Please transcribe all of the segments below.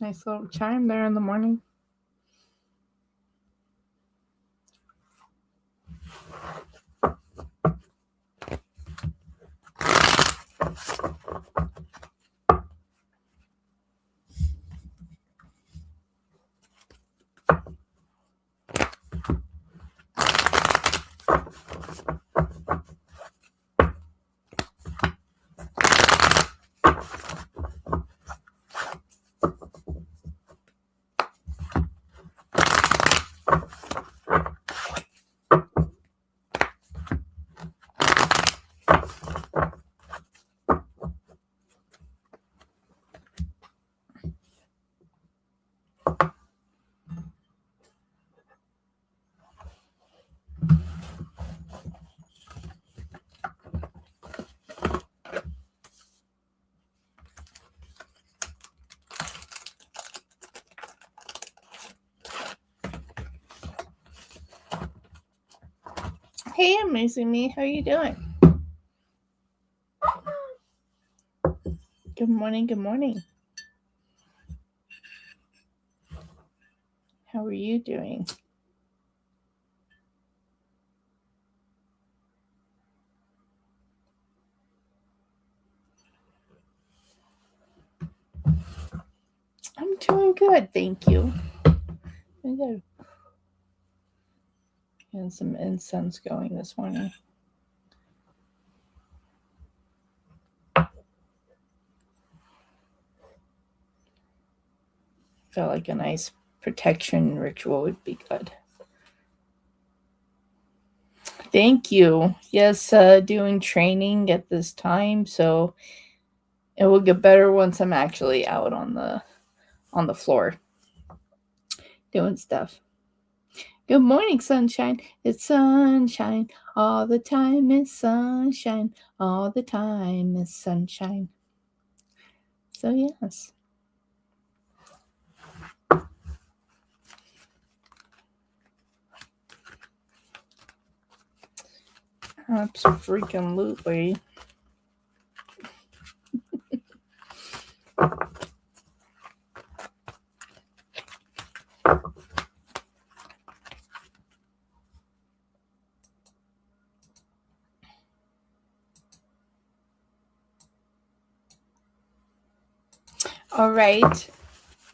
Nice little chime there in the morning. Hey, Amazing Me, how you doing? Good morning, good morning. How are you doing? I'm doing good, thank you. I'm good. And some incense going this morning. Felt like a nice protection ritual would be good. Thank you. Yes, doing training at this time, so it will get better once I'm actually out on the floor doing stuff. Good morning, sunshine. It's sunshine all the time. It's sunshine all the time. It's sunshine. So yes. Absolutely. All right.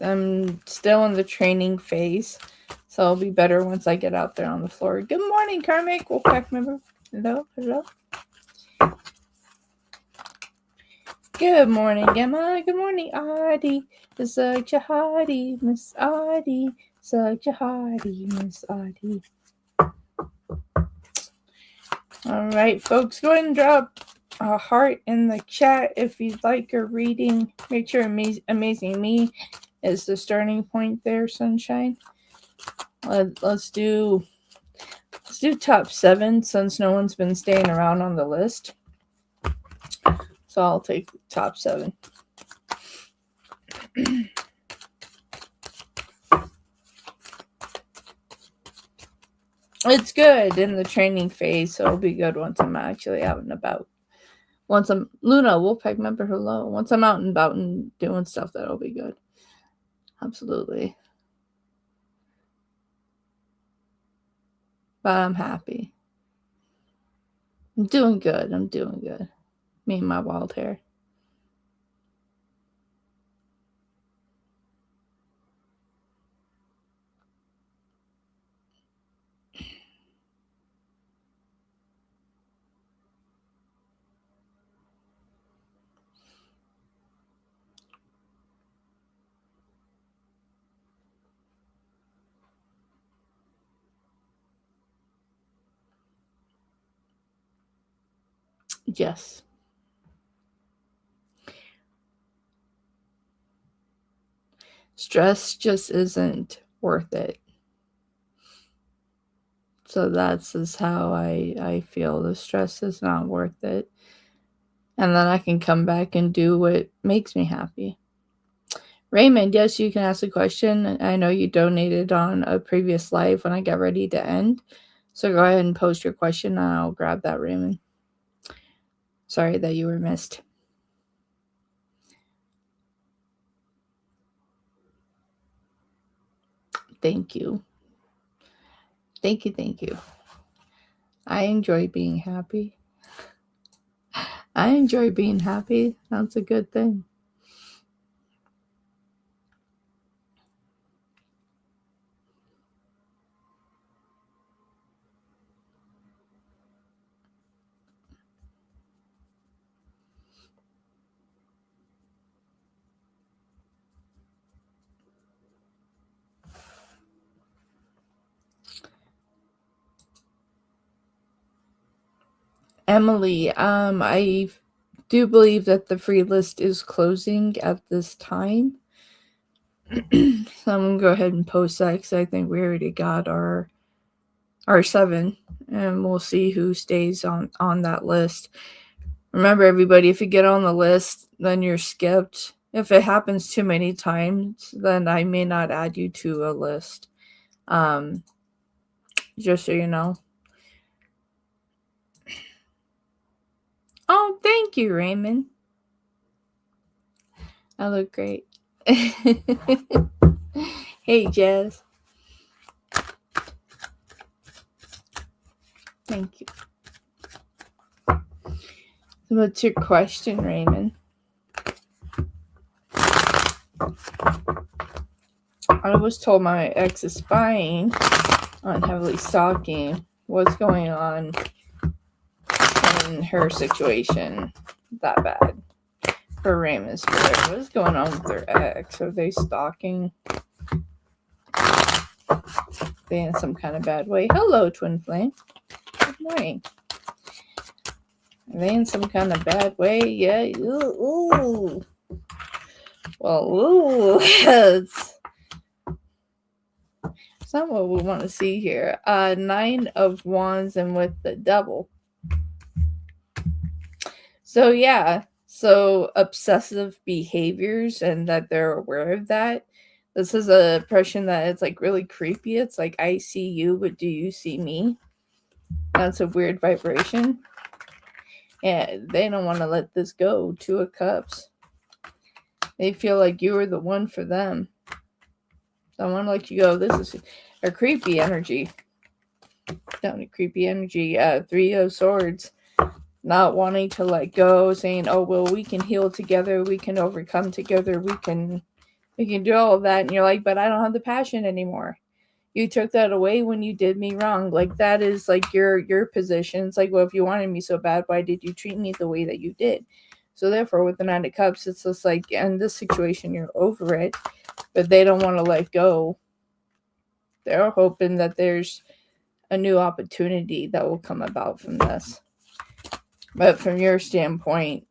I'm still in the training phase, so I'll be better once I get out there on the floor. Good morning, Karmic. Wolfpack member. Hello, hello. Good morning, Gemma. Good morning, Audie. Such a hottie, Miss Audie. Such a hottie, Miss Audie. All right, folks, go ahead and drop a heart in the chat if you'd like a reading. Make sure Amazing Me is the starting point there, sunshine. Let's do top 7 since no one's been staying around on the list. So I'll take top 7. It's good in the training phase, so it'll be good once I'm actually out and about. Once I'm Luna, Wolfpack member, hello. Once I'm out and about and doing stuff, that'll be good. Absolutely. But I'm happy. I'm doing good. Me and my wild hair. Yes. Stress just isn't worth it. So that's how I feel. The stress is not worth it. And then I can come back and do what makes me happy. Raymond, yes, you can ask a question. I know you donated on a previous live when I got ready to end. So go ahead and post your question and I'll grab that, Raymond. Sorry that you were missed. Thank you. Thank you. Thank you. I enjoy being happy. I enjoy being happy. That's a good thing. Emily, I do believe that the free list is closing at this time. So I'm gonna go ahead and post that because I think we already got our 7, and we'll see who stays on that list. Remember, everybody, if you get on the list, then you're skipped. If it happens too many times, then I may not add you to a list. Just so you know. Oh, thank you, Raymond. I look great. Hey, Jazz. Thank you. So what's your question, Raymond? I was told my ex is spying on heavily stalking. What's going on in her situation that bad? For Raymond's spirit, what is going on with their ex? Are they stalking? They in some kind of bad way? Hello, Twin Flame. Good morning. Are they in some kind of bad way? Yeah. Ooh. Well, ooh. It's not what we want to see here. 9 of Wands and with the Devil. So, yeah. So, obsessive behaviors and that they're aware of that. This is a impression that it's like really creepy. It's like, I see you, but do you see me? That's a weird vibration. And they don't want to let this go. 2 of Cups. They feel like you are the one for them. Don't want to let you go. This is a creepy energy. Definitely creepy energy. 3 of Swords. Not wanting to let go. Saying, oh, well, we can heal together. We can overcome together. We can do all of that. And you're like, but I don't have the passion anymore. You took that away when you did me wrong. Like, that is like your position. It's like, well, if you wanted me so bad, why did you treat me the way that you did? So therefore, with the 9 of Cups, it's just like, in this situation, you're over it, but they don't want to let go. They're hoping that there's a new opportunity that will come about from this. But from your standpoint,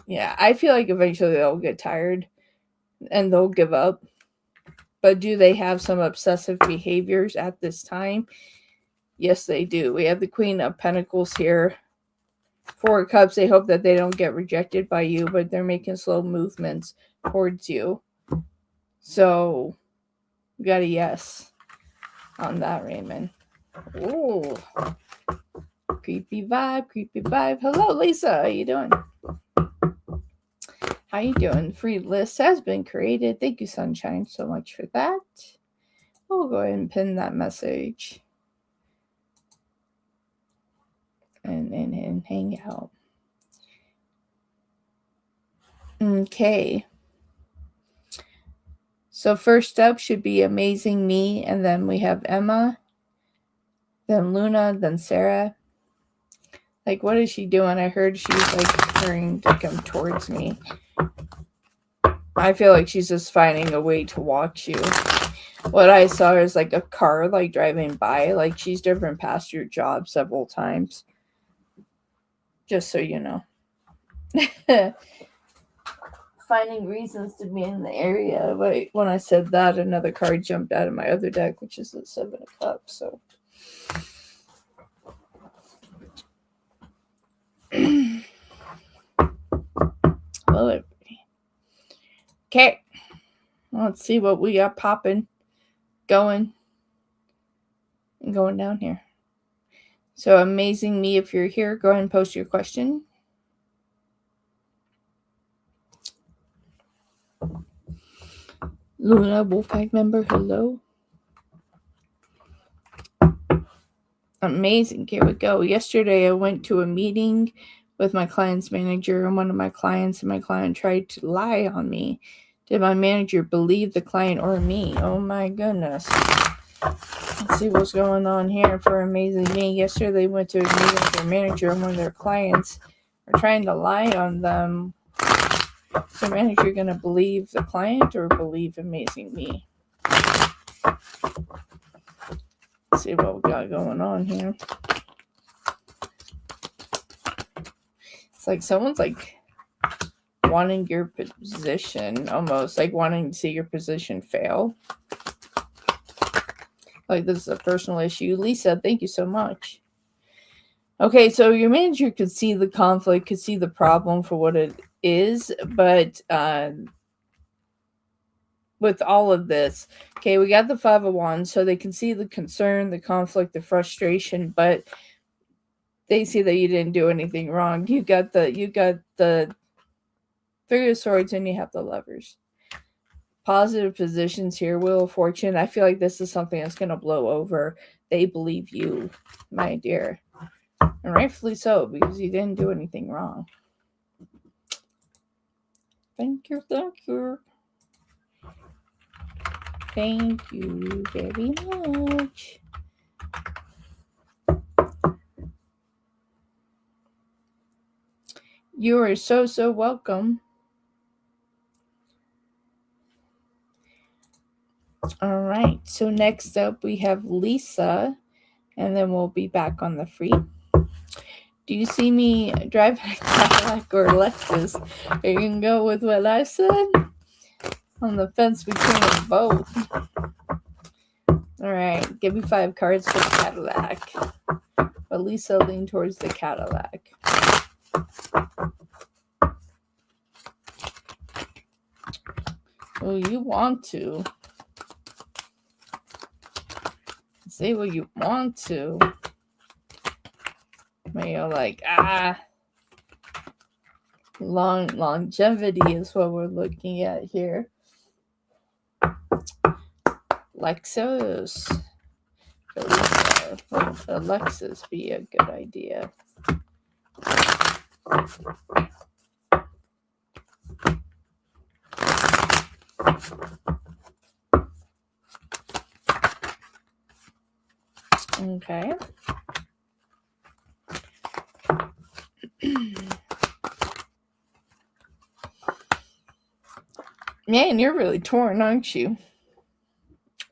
yeah, I feel like eventually they'll get tired and they'll give up. But do they have some obsessive behaviors at this time? Yes, they do. We have the Queen of Pentacles here. 4 of Cups, they hope that they don't get rejected by you, but they're making slow movements towards you. So, we got a yes on that, Raymond. Ooh. Creepy vibe, creepy vibe. Hello, Lisa. How you doing? How you doing? Free list has been created. Thank you, Sunshine, so much for that. We'll go ahead and pin that message. And hang out. Okay. So first up should be Amazing Me, and then we have Emma, then Luna, then Sarah. Like, what is she doing? I heard she's like trying to come towards me. I feel like she's just finding a way to watch you. What I saw is like a car like driving by. Like, she's driven past your job several times. Just so you know. Finding reasons to be in the area. But when I said that, another card jumped out of my other deck, which is the 7 of Cups. So hello, everybody. Okay, let's see what we got popping, going down here. So, Amazing Me, if you're here, go ahead and post your question. Luna Wolfpack member, hello. Amazing. Here we go. Yesterday I went to a meeting with my client's manager and one of my clients, and my client tried to lie on me. Did my manager believe the client or me? Oh my goodness. Let's see what's going on here for Amazing Me. Yesterday they went to a meeting with their manager and one of their clients are trying to lie on them. Is the manager going to believe the client or believe Amazing Me? Let's see what we got going on here. It's like someone's like wanting your position, almost like wanting to see your position fail. Like this is a personal issue. Lisa, thank you so much. Okay, so your manager could see the conflict, could see the problem for what it is, but with all of this, okay, we got the Five of Wands, so they can see the concern, the conflict, the frustration, but they see that you didn't do anything wrong. You got the Three of Swords and you have the Lovers. Positive positions here. Wheel of Fortune. I feel like this is something that's going to blow over. They believe you, my dear. And rightfully so, because you didn't do anything wrong. Thank you, thank you. Thank you very much. You are so, so welcome. All right, so next up we have Lisa, and then we'll be back on the free. Do you see me driving a Cadillac or a Lexus? Are you going to go with what I said? On the fence between them both. All right, give me 5 cards for the Cadillac. But Lisa lean towards the Cadillac. Oh, you want to. Say what you want to. But you're like, longevity is what we're looking at here. Lexus. Would a Lexus be a good idea? Okay. Man, you're really torn, aren't you?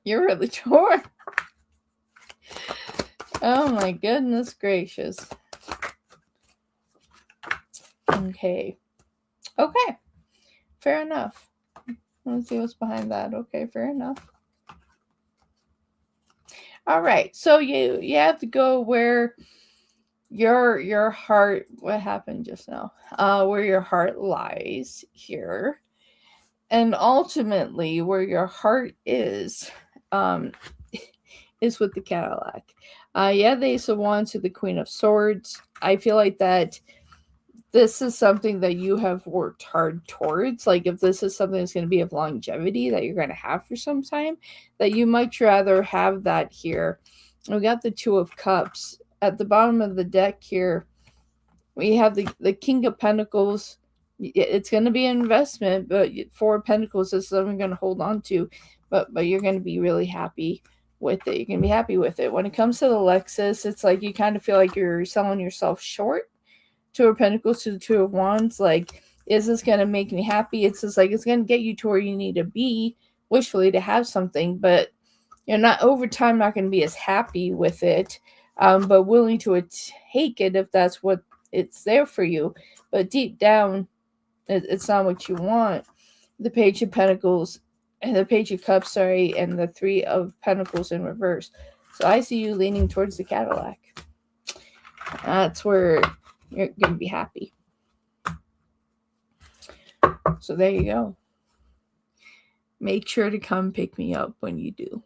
You're really torn. Oh my goodness gracious. Okay. Okay. Fair enough. Let's see what's behind that. Okay, fair enough. All right. So you have to go where your heart, what happened just now? Where your heart lies here. And ultimately where your heart is with the Cadillac. The Ace of Wands to the Queen of Swords. I feel like that this is something that you have worked hard towards. Like if this is something that's going to be of longevity that you're going to have for some time, that you might rather have that here. We got the Two of Cups. At the bottom of the deck here, we have the King of Pentacles. It's going to be an investment, but Four of Pentacles is something you're going to hold on to, but you're going to be really happy with it. You're going to be happy with it. When it comes to the Lexus, it's like you kind of feel like you're selling yourself short. Two of Pentacles to the Two of Wands. Like, is this going to make me happy? It's just like it's going to get you to where you need to be, wishfully, to have something, but you're not over time not going to be as happy with it, but willing to take it if that's what it's there for you. But deep down, it's not what you want. The Page of Pentacles and the Page of Cups, and the Three of Pentacles in reverse. So I see you leaning towards the Cadillac. That's where you're going to be happy. So there you go. Make sure to come pick me up when you do.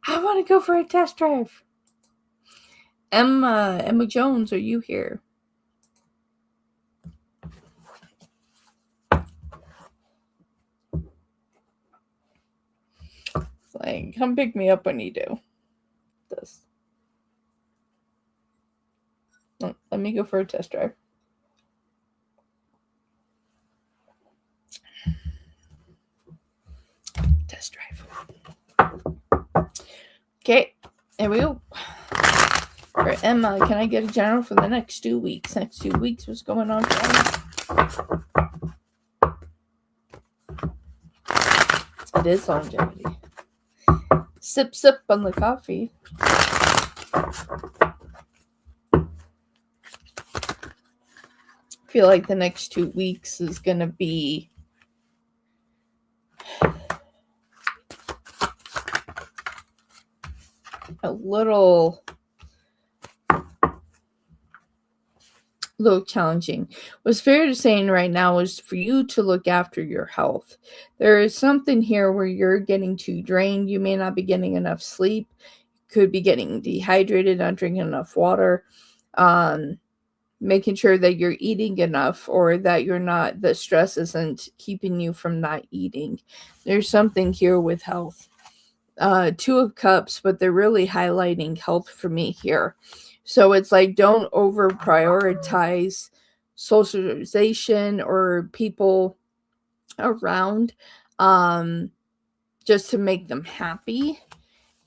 I want to go for a test drive. Emma Jones, are you here? Like, come pick me up when you do. This. Let me go for a test drive. Test drive. Okay, here we go. For Emma, can I get a general for the next 2 weeks? Next 2 weeks, what's going on for Emma? It is longevity. Sip, sip on the coffee. I feel like the next 2 weeks is going to be a little challenging. What's fair to saying right now is for you to look after your health. There is something here where you're getting too drained. You may not be getting enough sleep. Could be getting dehydrated, not drinking enough water. Making sure that you're eating enough, or that the stress isn't keeping you from not eating. There's something here with health. 2 of Cups, but they're really highlighting health for me here. So it's like, don't over prioritize socialization or people around just to make them happy.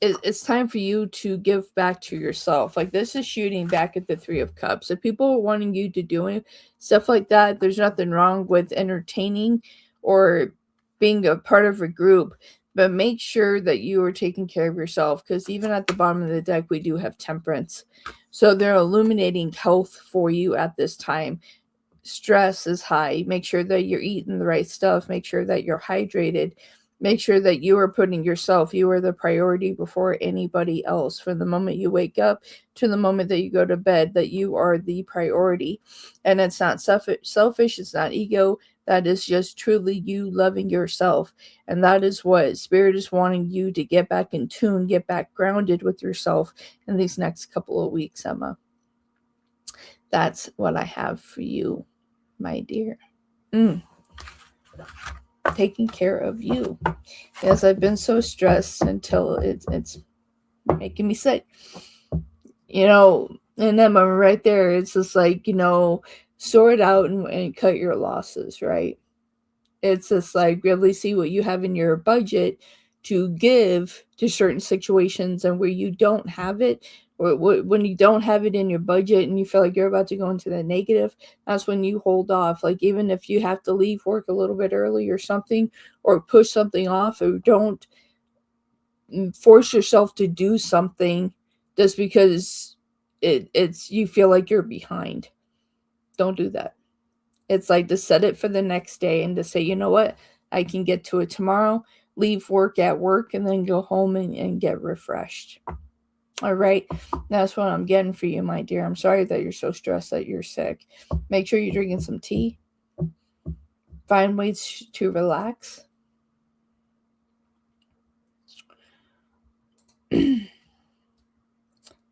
It's time for you to give back to yourself. Like, this is shooting back at the 3 of Cups. If people are wanting you to do stuff like that, there's nothing wrong with entertaining or being a part of a group, but make sure that you are taking care of yourself, because even at the bottom of the deck, we do have Temperance. So they're illuminating health for you at this time. Stress is high. Make sure that you're eating the right stuff. Make sure that you're hydrated. Make sure that you are putting yourself, you are the priority before anybody else. From the moment you wake up to the moment that you go to bed, that you are the priority. And it's not selfish, it's not ego. That is just truly you loving yourself. And that is what Spirit is wanting you to get back in tune, get back grounded with yourself in these next couple of weeks, Emma. That's what I have for you, my dear. Taking care of you. Yes, I've been so stressed until it's making me sick. And then I'm right there. It's just like, sort out and cut your losses, right? It's just like, really see what you have in your budget to give to certain situations, and where you don't have it, or when you don't have it in your budget and you feel like you're about to go into the negative, that's when you hold off. Like, even if you have to leave work a little bit early or something, or push something off, or don't force yourself to do something just because it's you feel like you're behind. Don't do that. It's like to set it for the next day and to say, you know what, I can get to it tomorrow, leave work at work, and then go home and get refreshed. All right. That's what I'm getting for you, my dear. I'm sorry that you're so stressed that you're sick. Make sure you're drinking some tea. Find ways to relax.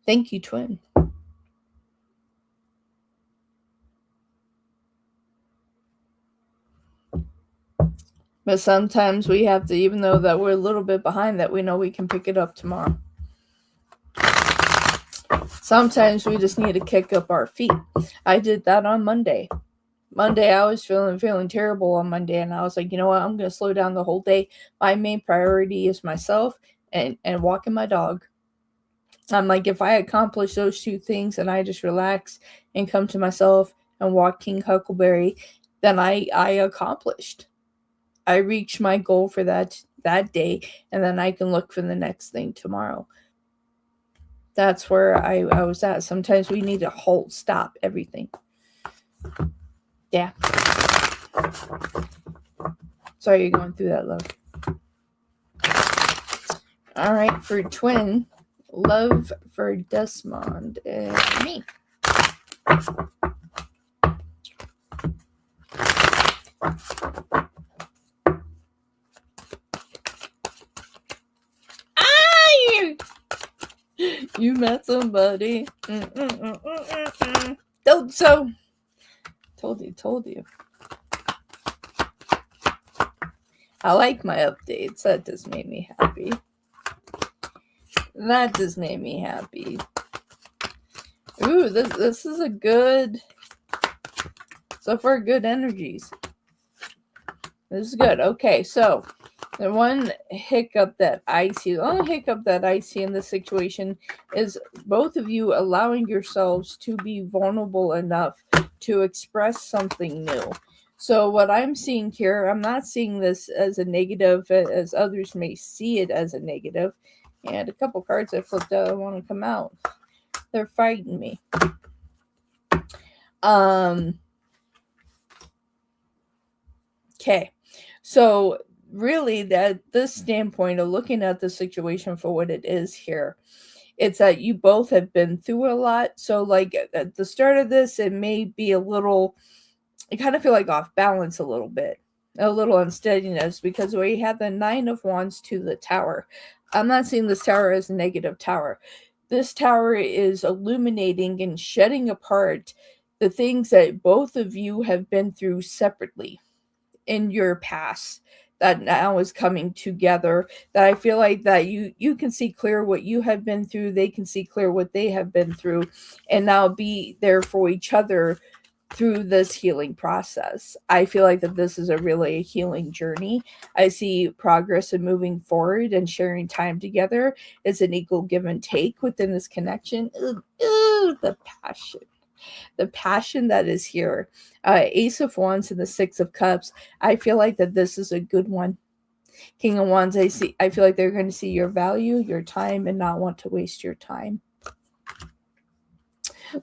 Thank you, twin. But sometimes we have to, even though that we're a little bit behind, that we know we can pick it up tomorrow. Sometimes we just need to kick up our feet. I did that on Monday. I was feeling terrible on Monday, and I was like, you know what, I'm going to slow down the whole day. My main priority is myself and walking my dog. I'm like, if I accomplish those 2 things and I just relax and come to myself and walk King Huckleberry, then I accomplished. I reached my goal for that day, and then I can look for the next thing tomorrow. That's where I was at. Sometimes we need to stop everything. Yeah. Sorry you're going through that, love. All right, for twin, love for Desmond and me. You met somebody. Told so. Told you. I like my updates. That just made me happy. That just made me happy. Ooh, this is a good, so far good energies. This is good. Okay, so the one hiccup that I see, the only hiccup that I see in this situation is both of you allowing yourselves to be vulnerable enough to express something new. So what I'm seeing here, I'm not seeing this as a negative, as others may see it as a negative. And a couple cards I flipped out want to come out. They're fighting me. Okay. So really, that this standpoint of looking at the situation for what it is here, it's that you both have been through a lot. So like at the start of this, it may be a little, I kind of feel like off balance a little bit, a little unsteadiness, because we have the Nine of Wands to the Tower. I'm not seeing this tower as a negative tower. This tower is illuminating and shedding apart the things that both of you have been through separately in your past that now is coming together, that I feel like that you can see clear what you have been through, they can see clear what they have been through, and now be there for each other through this healing process. I feel like that this is a really healing journey. I see progress and moving forward and sharing time together is an equal give and take within this connection. Ooh, the passion that is here. Ace of Wands and the Six of Cups. I feel like that this is a good one. King of Wands, I feel like they're going to see your value, your time, and not want to waste your time.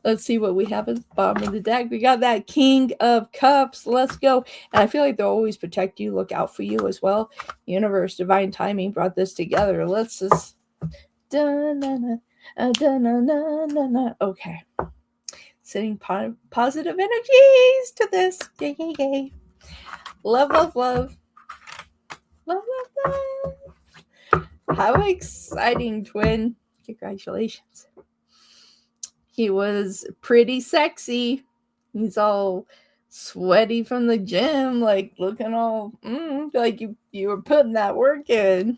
Let's see what we have at the bottom of the deck. We got that King of Cups. Let's go. And I feel like they'll always protect you, look out for you as well. Universe, divine timing brought this together. Let's just... Okay. Sending positive energies to this. Yay, yay, yay. Love, love, love. Love, love, love. How exciting, twin. Congratulations. He was pretty sexy. He's all sweaty from the gym, like looking all like you were putting that work in.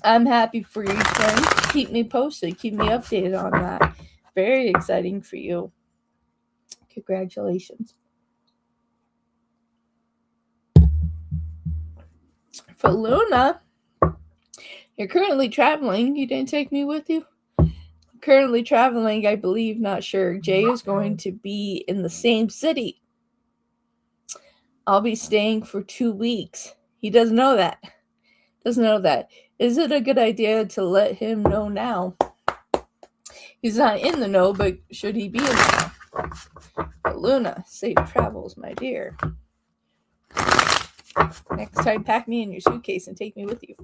I'm happy for you, twin. Keep me posted. Keep me updated on that. Very exciting for you. Congratulations. For Luna, you're currently traveling. You didn't take me with you? Currently traveling, I believe, not sure. Jay is going to be in the same city. I'll be staying for 2 weeks. He doesn't know that. Is it a good idea to let him know now? He's not in the know, but should he be in the know? But Luna, safe travels, my dear. Next time, pack me in your suitcase and take me with you.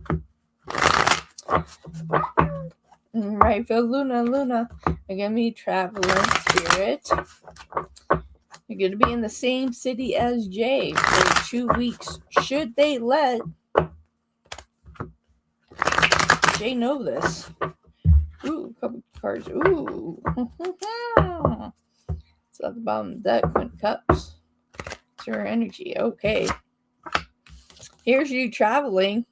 Right, for Luna, you're going to be traveling spirit. You're going to be in the same city as Jay for 2 weeks. Should they let Jay know this? Ooh, a couple cards. Ooh. It's at the bottom of the deck. Queen of Cups. It's your energy. Okay. Here's you traveling.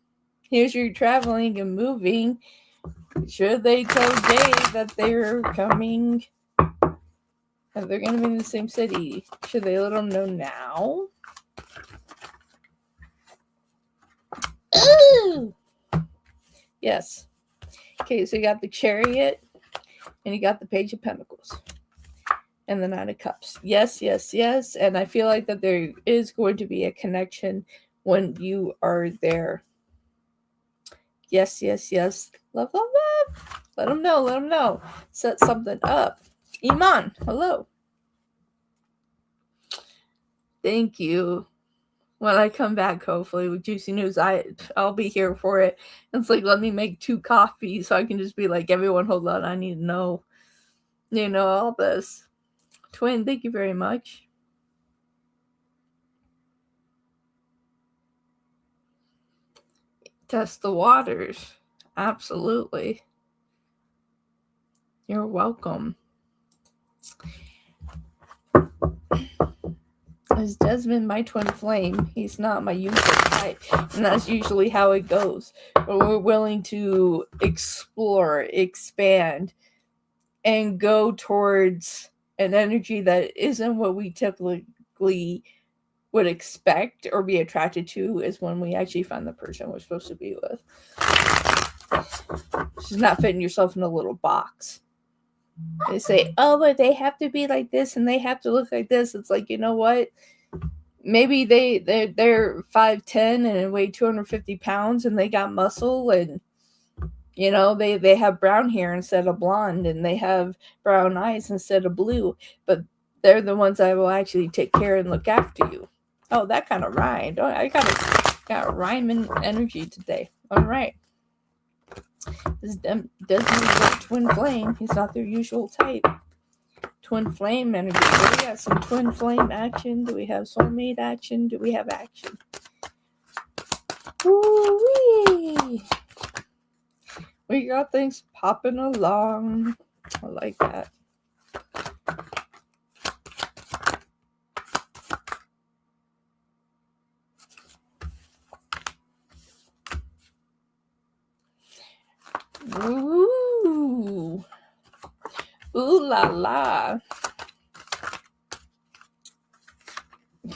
And moving. Should they tell Jay that they're coming? That they're going to be in the same city? Should they let him know now? Ooh! Yes. Okay, so you got the Chariot, and you got the Page of Pentacles, and the Nine of Cups. Yes. And I feel like that there is going to be a connection when you are there. Yes. Love. Let them know. Set something up. Iman, hello. Thank you. When I come back, hopefully, with juicy news, I'll be here for it. It's like, let me make 2 coffees so I can just be like, everyone hold on, I need to know, all this. Twin, thank you very much. Test the waters. Absolutely. You're welcome. Is Desmond my twin flame? He's not my usual type. And that's usually how it goes. But we're willing to explore, expand, and go towards an energy that isn't what we typically would expect or be attracted to, is when we actually find the person we're supposed to be with. She's not fitting yourself in a little box. They say, oh, but they have to be like this and they have to look like this. It's like, you know what? Maybe they're 5'10" and weigh 250 pounds and they got muscle, and you know, they have brown hair instead of blonde, and they have brown eyes instead of blue, but they're the ones that will actually take care and look after you. Oh, that kind of rhymed. Oh, I got rhyming energy today. All right. This doesn't twin flame. He's not their usual type. Twin flame energy. Do we got some twin flame action? Do we have soulmate action? Do we have action? Woo-wee! We got things popping along. I like that. Ooh. Ooh la la.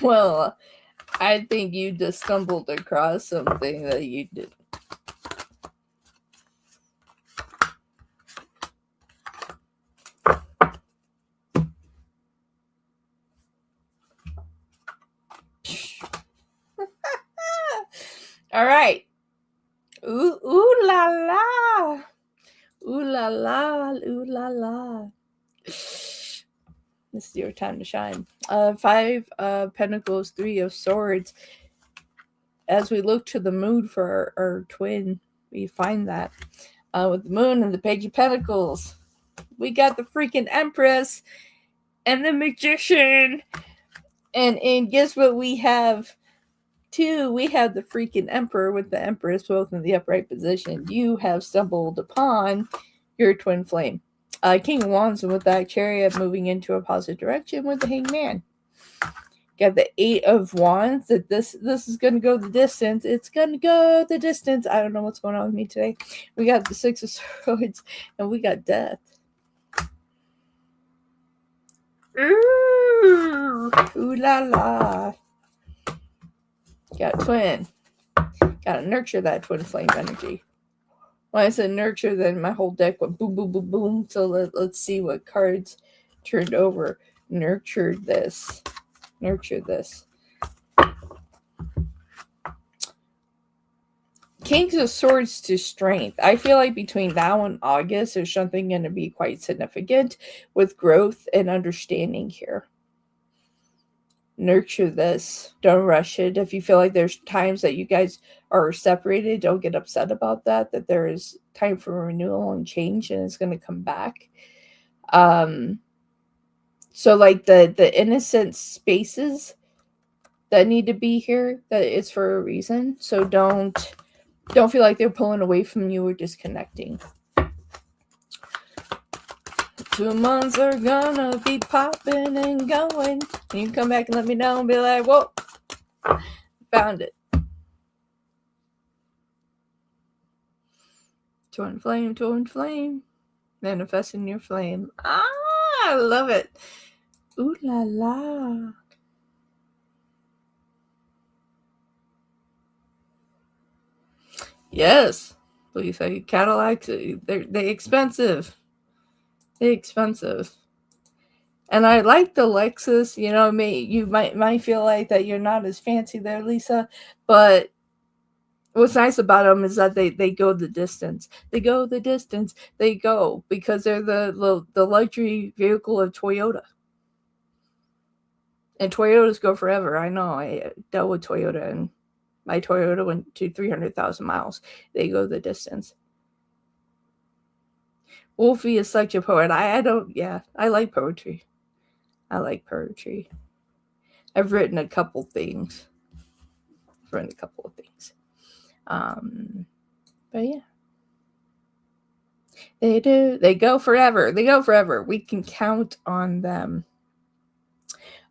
Well, I think you just stumbled across something that you did. All right. Ooh la la. Ooh la la. Ooh la la. This is your time to shine. 5 Pentacles, 3 of Swords. As we look to the moon for our twin, we find that with the moon and the Page of Pentacles, we got the freaking Empress and the Magician. And guess what we have too? We have the freaking Emperor with the Empress both in the upright position. You have stumbled upon your twin flame. King of Wands with that Chariot moving into a positive direction with the Hangman. Got the 8 of Wands. That this is going to go the distance. It's going to go the distance. I don't know what's going on with me today. We got the 6 of Swords and we got Death. Ooh la la. Got twin. Gotta nurture that twin flame energy. When I said nurture, then my whole deck went boom, boom, boom, boom. So let's see what cards turned over. Nurture this. Nurture this. Kings of Swords to Strength. I feel like between now and August, there's something going to be quite significant with growth and understanding here. Nurture this. Don't rush it. If you feel like there's times that you guys are separated, don't get upset about that. That there is time for renewal and change, and it's going to come back. So like the innocent spaces that need to be here, that it's for a reason. So don't feel like they're pulling away from you or disconnecting. 2 months are gonna be popping and going. You can come back and let me know and be like, whoa, found it. Twin flame. Manifesting your flame. I love it. Ooh la la. Yes. Please say Cadillacs, they're expensive. They're expensive. And I like the Lexus. You know, you might feel like that you're not as fancy there, Lisa. But what's nice about them is that they go the distance. They go the distance. They go because they're the luxury vehicle of Toyota. And Toyotas go forever. I know. I dealt with Toyota, and my Toyota went to 300,000 miles. They go the distance. Wolfie is such a poet. I like poetry. I like poetry. I've written a couple things. But yeah. They do. They go forever. We can count on them.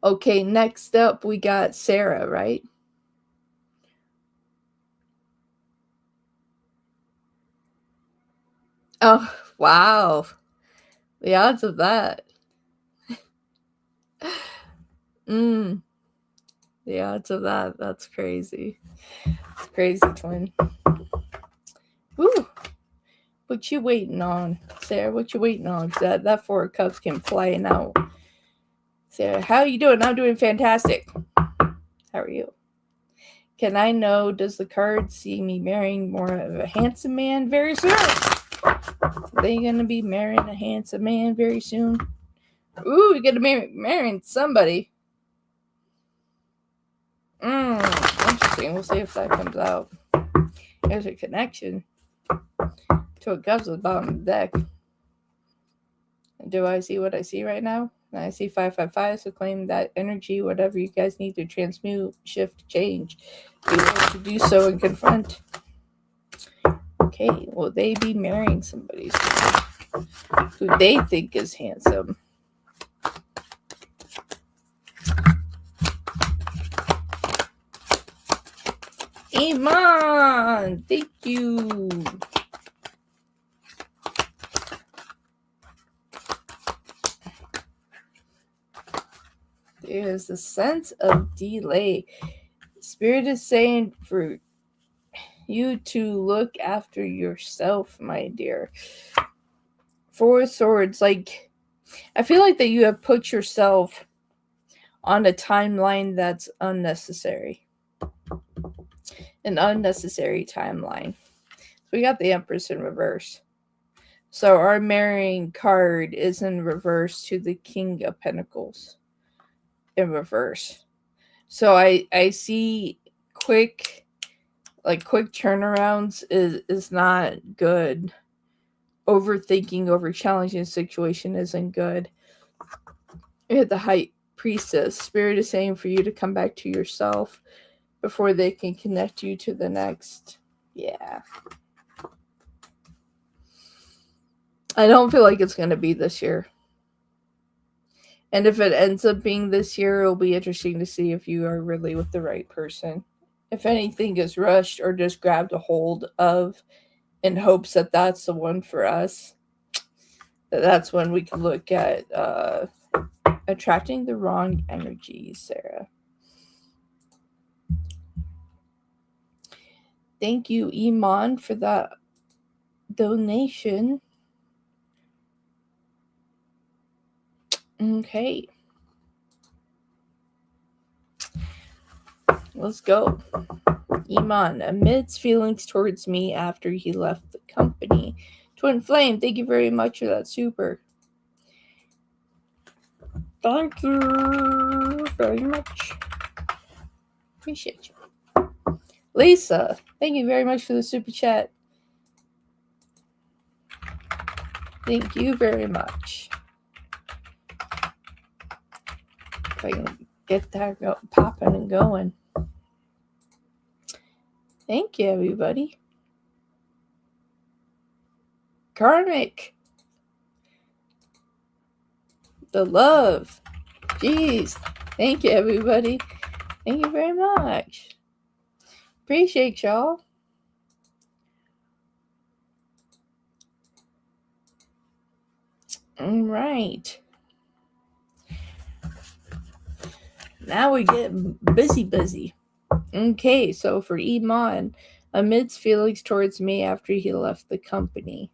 Okay, next up we got Sarah, right? Oh, wow. The odds of that. Mm, the odds of that. That's crazy. It's crazy, twin. Woo. What you waiting on, Sarah? What you waiting on? That Four of Cups came flying out. Sarah, how are you doing? I'm doing fantastic. How are you? Can I know, does the card see me marrying more of a handsome man very soon? Are they going to be marrying a handsome man very soon? Ooh, you're going to be marrying somebody. Interesting. We'll see if that comes out. There's a connection to what comes at the bottom of the deck. Do I see what I see right now? I see 555, so claim that energy, whatever you guys need to transmute, shift, change. Be willing to do so and confront. Okay, will they be marrying somebody who they think is handsome? Iman! Thank you! There's a sense of delay. Spirit is saying for you to look after yourself, my dear. Four of Swords, like, I feel like that you have put yourself on a timeline that's unnecessary. An unnecessary timeline. So we got the Empress in reverse. So our marrying card is in reverse to the King of Pentacles. In reverse. So I see quick turnarounds is not good. Overthinking over challenging situation isn't good. We had the High Priestess. Spirit is saying for you to come back to yourself before they can connect you to the next. Yeah. I don't feel like it's going to be this year. And if it ends up being this year, it'll be interesting to see if you are really with the right person. If anything is rushed or just grabbed a hold of in hopes that that's the one for us, that's when we can look at attracting the wrong energies, Sarah. Thank you, Iman, for that donation. Okay. Let's go. Iman, amidst feelings towards me after he left the company. Twin Flame, thank you very much for that super. Thank you very much. Appreciate you. Lisa, thank you very much for the super chat. Thank you very much. If I can get that popping and going. Thank you, everybody. Karmic. The love. Jeez. Thank you, everybody. Thank you very much. Appreciate y'all. All right. Now we get busy. Okay, so for Iman, amidst feelings towards me after he left the company.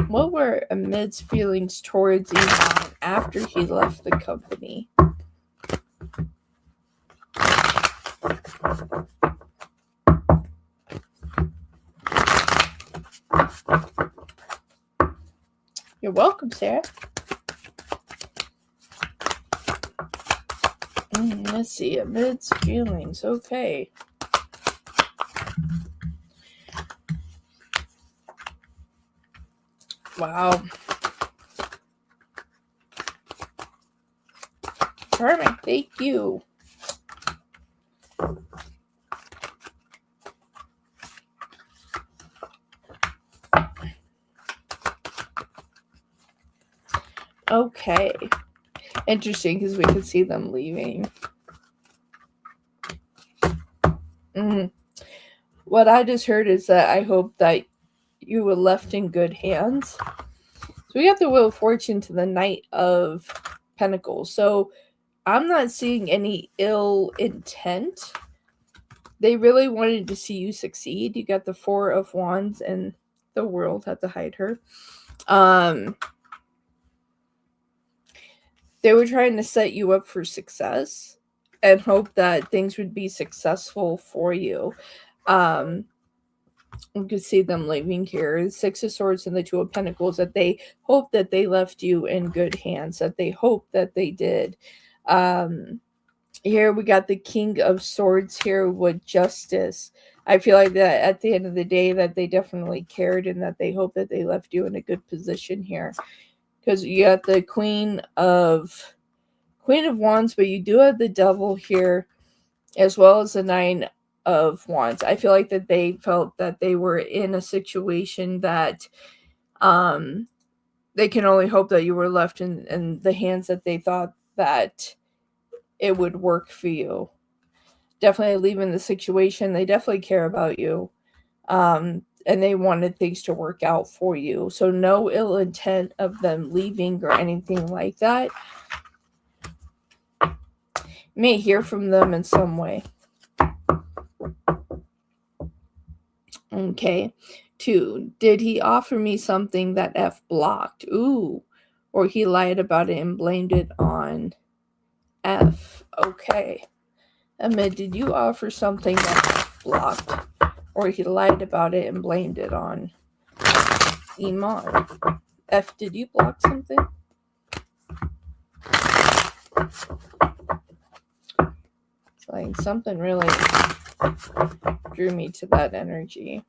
What were amidst feelings towards Iman after he left the company? You're welcome, Sarah. Let's see, amidst feelings. Okay. Wow. Perfect. Thank you. Okay. Interesting, because we could see them leaving. What I just heard is that I hope that you were left in good hands. So we got the Wheel of Fortune to the Knight of Pentacles. So I'm not seeing any ill intent. They really wanted to see you succeed. You got the Four of Wands, and the World had to hide her. They were trying to set you up for success and hope that things would be successful for you. You could see them leaving here. The Six of Swords and the Two of Pentacles, that they hope that they left you in good hands, that they hope that they did. Here we got the King of Swords here with Justice. I feel like that at the end of the day that they definitely cared, and that they hope that they left you in a good position here. Because you got the Queen of Wands, but you do have the Devil here, as well as the Nine of Wands. I feel like that they felt that they were in a situation that they can only hope that you were left in the hands that they thought that it would work for you. Definitely leaving the situation. They definitely care about you. And they wanted things to work out for you. So no ill intent of them leaving or anything like that. You may hear from them in some way. Okay. 2, did he offer me something that F blocked? Ooh. Or he lied about it and blamed it on F. Okay. Ahmed, did you offer something that F blocked? Or he lied about it and blamed it on Iman? F, did you block something? It's like something really drew me to that energy.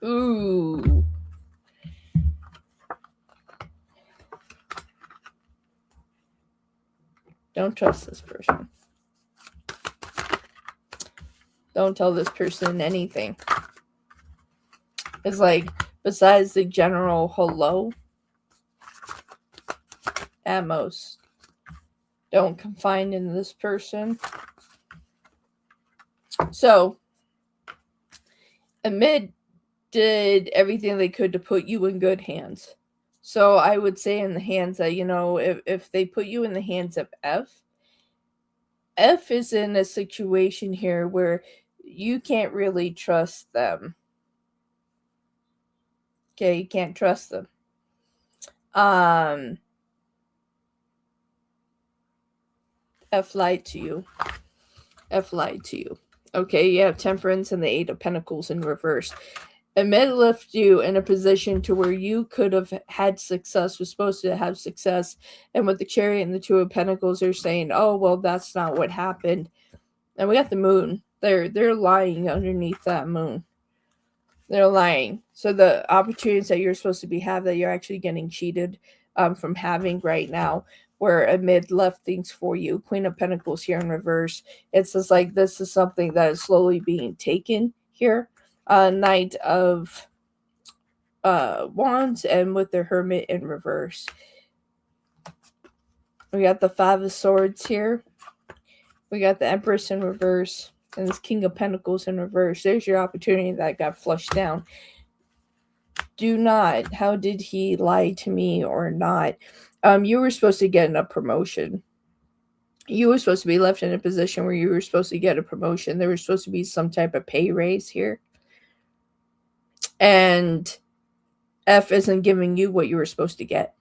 Ooh. Don't trust this person. Don't tell this person anything. It's like, besides the general hello, at most, don't confide in this person. So, Amid did everything they could to put you in good hands. So I would say in the hands that, if they put you in the hands of F is in a situation here where you can't really trust them. Okay, you can't trust them. F lied to you. F lied to you. Okay, you have Temperance and the Eight of Pentacles in reverse. Ahmed left you in a position to where you could have had success, was supposed to have success. And with the Chariot and the Two of Pentacles, they're saying, oh, well, that's not what happened. And we got the Moon. They're lying underneath that Moon. They're lying. So the opportunities that you're supposed to have that you're actually getting cheated from having right now, where Amid left things for you. Queen of Pentacles here in reverse. It's just like this is something that is slowly being taken here. Knight of Wands, and with the Hermit in reverse. We got the Five of Swords here. We got the Empress in reverse. And this King of Pentacles in reverse. There's your opportunity that got flushed down. Do not. How did he lie to me or not? You were supposed to get a promotion. You were supposed to be left in a position where you were supposed to get a promotion. There was supposed to be some type of pay raise here. And F isn't giving you what you were supposed to get.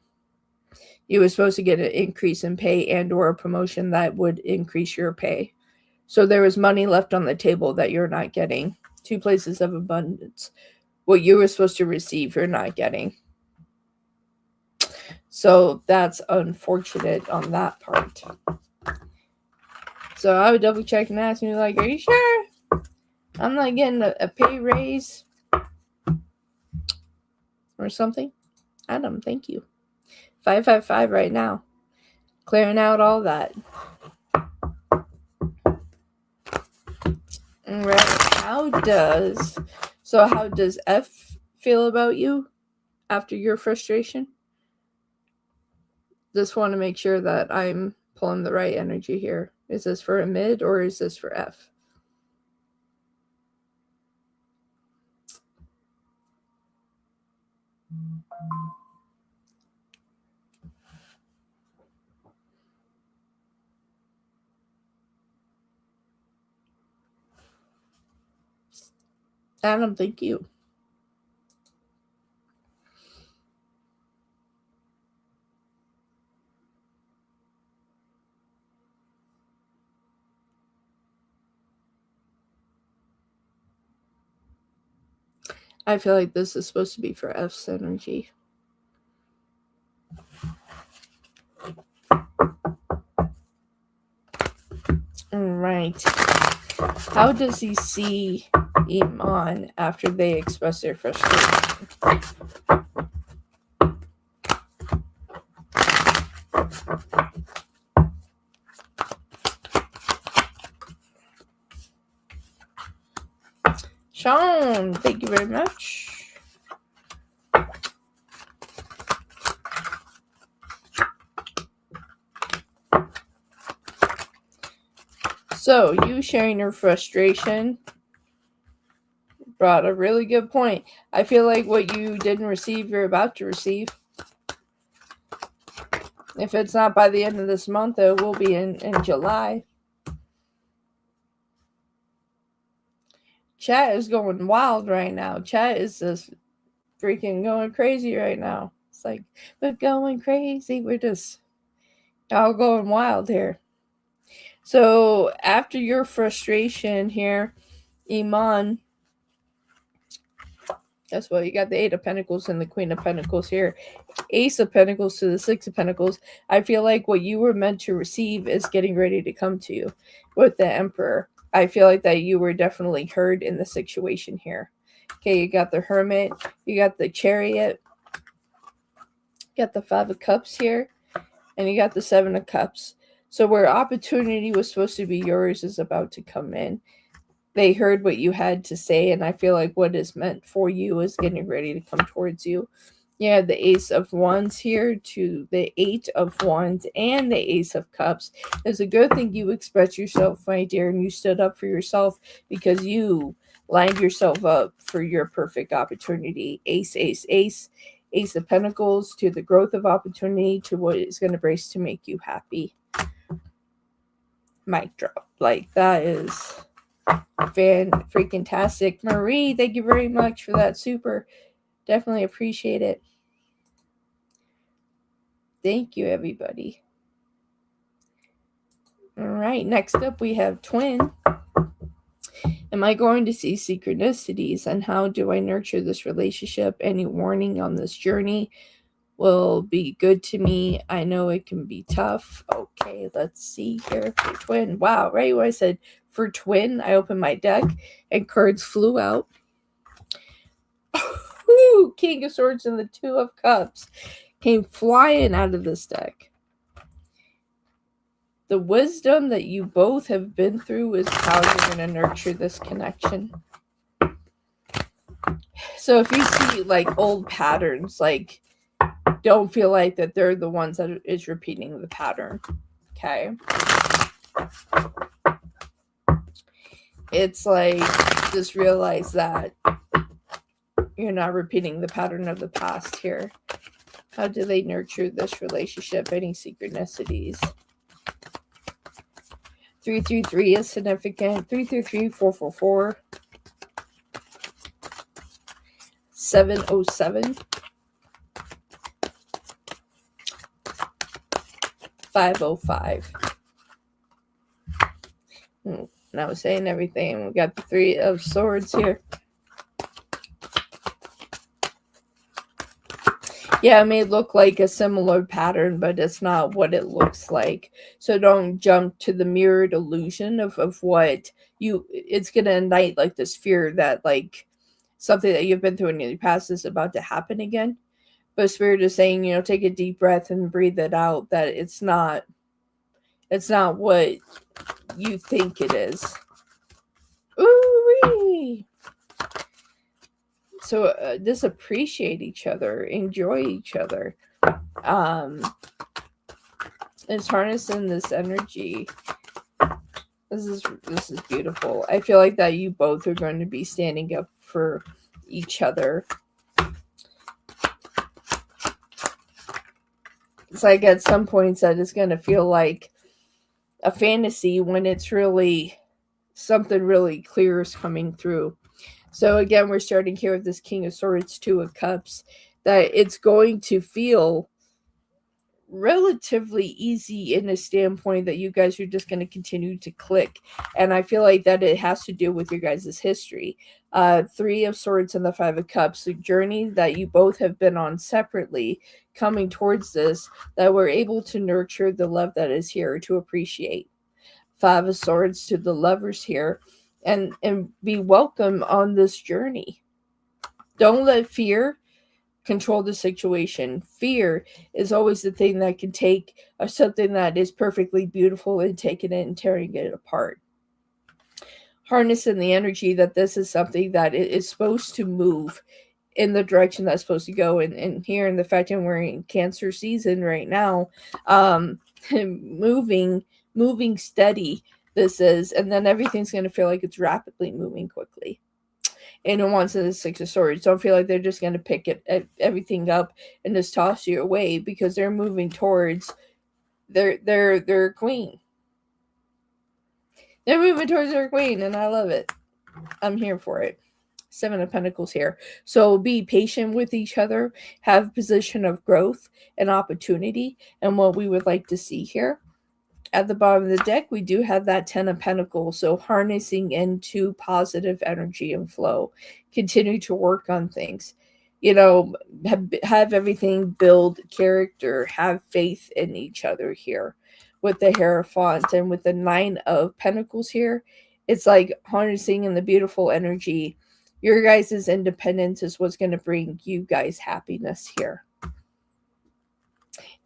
You were supposed to get an increase in pay and or a promotion that would increase your pay. So there was money left on the table that you're not getting. 2 places of abundance. What you were supposed to receive, you're not getting. So that's unfortunate on that part. So I would double check and ask me, like, are you sure I'm not getting a pay raise or something? Adam, thank you. 555 right now. Clearing out all that. Right. How does F feel about you after your frustration? Just want to make sure that I'm pulling the right energy here. Is this for a mid or is this for F? Adam, thank you. I feel like this is supposed to be for F's energy. All right. How does he see Iman after they express their frustration? Sean, thank you very much. So, you sharing your frustration brought a really good point. I feel like what you didn't receive, you're about to receive. If it's not by the end of this month, it will be in July. Chat is going wild right now. Chat is just freaking going crazy right now. It's like, we're going crazy. We're just all going wild here. So after your frustration here, Iman, guess what? You got the 8 of Pentacles and the Queen of Pentacles here. Ace of Pentacles to the 6 of Pentacles. I feel like what you were meant to receive is getting ready to come to you with the Emperor. I feel like that you were definitely heard in the situation here. Okay, you got the Hermit. You got the Chariot. You got the 5 of Cups here. And you got the 7 of Cups. So where opportunity was supposed to be yours is about to come in. They heard what you had to say, and I feel like what is meant for you is getting ready to come towards you. You have the Ace of Wands here to the 8 of Wands and the Ace of Cups. It's a good thing you expressed yourself, my dear, and you stood up for yourself because you lined yourself up for your perfect opportunity. Ace, Ace, Ace. Ace of Pentacles to the growth of opportunity to what is going to brace to make you happy. Mic drop. Like, that is freaking-tastic. Marie, thank you very much for that super. Definitely appreciate it. Thank you, everybody. All right, next up we have Twin. Am I going to see synchronicities, and how do I nurture this relationship? Any warning on this journey will be good to me. I know it can be tough. Okay, let's see here for Twin. Wow, right when I said for Twin, I opened my deck and cards flew out. King of Swords and the 2 of Cups came flying out of this deck. The wisdom that you both have been through is how you're going to nurture this connection. So if you see like old patterns, like don't feel like that they're the ones that is repeating the pattern. Okay. It's like, just realize that you're not repeating the pattern of the past here. How do they nurture this relationship? Any synchronicities? 333 is significant. 333, 444. 707. 505. And I was saying everything. We got the 3 of Swords here. Yeah, it may look like a similar pattern, but it's not what it looks like. So don't jump to the mirrored illusion of what you... It's going to ignite like this fear that like something that you've been through in your past is about to happen again. But Spirit is saying, you know, take a deep breath and breathe it out, that it's not what you think it is. Ooh-wee! So just appreciate each other, enjoy each other. Um, it's harnessing this energy. This is beautiful. I feel like that you both are going to be standing up for each other. It's like at some points that it's going to feel like a fantasy when it's really something really clear is coming through. So again, we're starting here with this King of Swords, Two of Cups, that it's going to feel relatively easy in a standpoint that you guys are just going to continue to click. And I feel like that it has to do with your guys' history. Three of Swords and the Five of Cups, the journey that you both have been on separately, coming towards this, that we're able to nurture the love that is here, to appreciate. Five of Swords to the lovers here, and be welcome on this journey. Don't let fear control the situation. Fear is always the thing that can take something that is perfectly beautiful and taking it and tearing it apart. Harnessing the energy that this is something that is supposed to move in the direction that's supposed to go. And here in the fact that we're in Cancer season right now, moving steady this is, and then everything's going to feel like it's rapidly moving quickly. And it wants the Six of Swords. Don't feel like they're just going to pick everything up and just toss you away, because they're moving towards their queen. They're moving towards their queen, and I love it. I'm here for it. Seven of Pentacles here. So be patient with each other. Have a position of growth and opportunity and what we would like to see here. At the bottom of the deck, we do have that Ten of Pentacles. So harnessing into positive energy and flow. Continue to work on things. Have everything build character. Have faith in each other here. With the Hierophant and with the Nine of Pentacles here, it's like harnessing in the beautiful energy. Your guys' independence is what's going to bring you guys happiness here.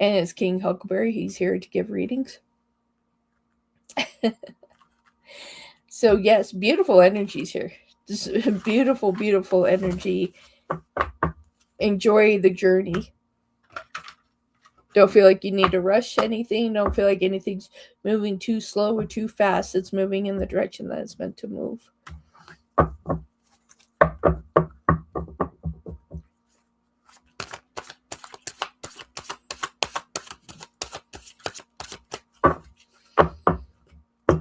And it's King Huckleberry. He's here to give readings. So yes, beautiful energies here. Just beautiful, beautiful energy. Enjoy the journey. Don't feel like you need to rush anything. Don't feel like anything's moving too slow or too fast. It's moving in the direction that it's meant to move.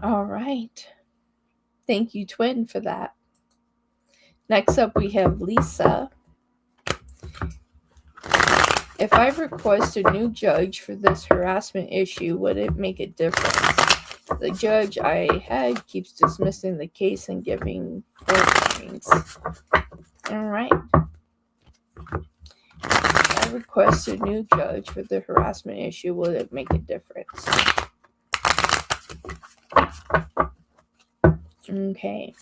All right. Thank you, Twin, for that. Next up, we have Lisa. If I request a new judge for this harassment issue, would it make a difference? The judge I had keeps dismissing the case and giving warnings. All right. If I request a new judge for the harassment issue, will it make a difference? Okay.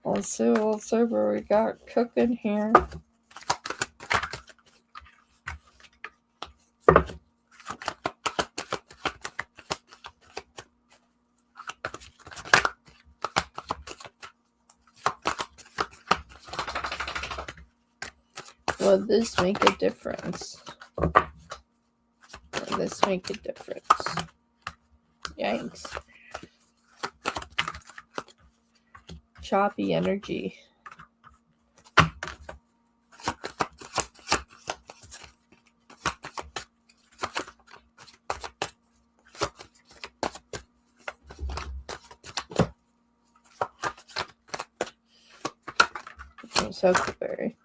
Let's see what we got cooking here. Will this make a difference? Will this make a difference? Yikes. Choppy energy. Huckleberry.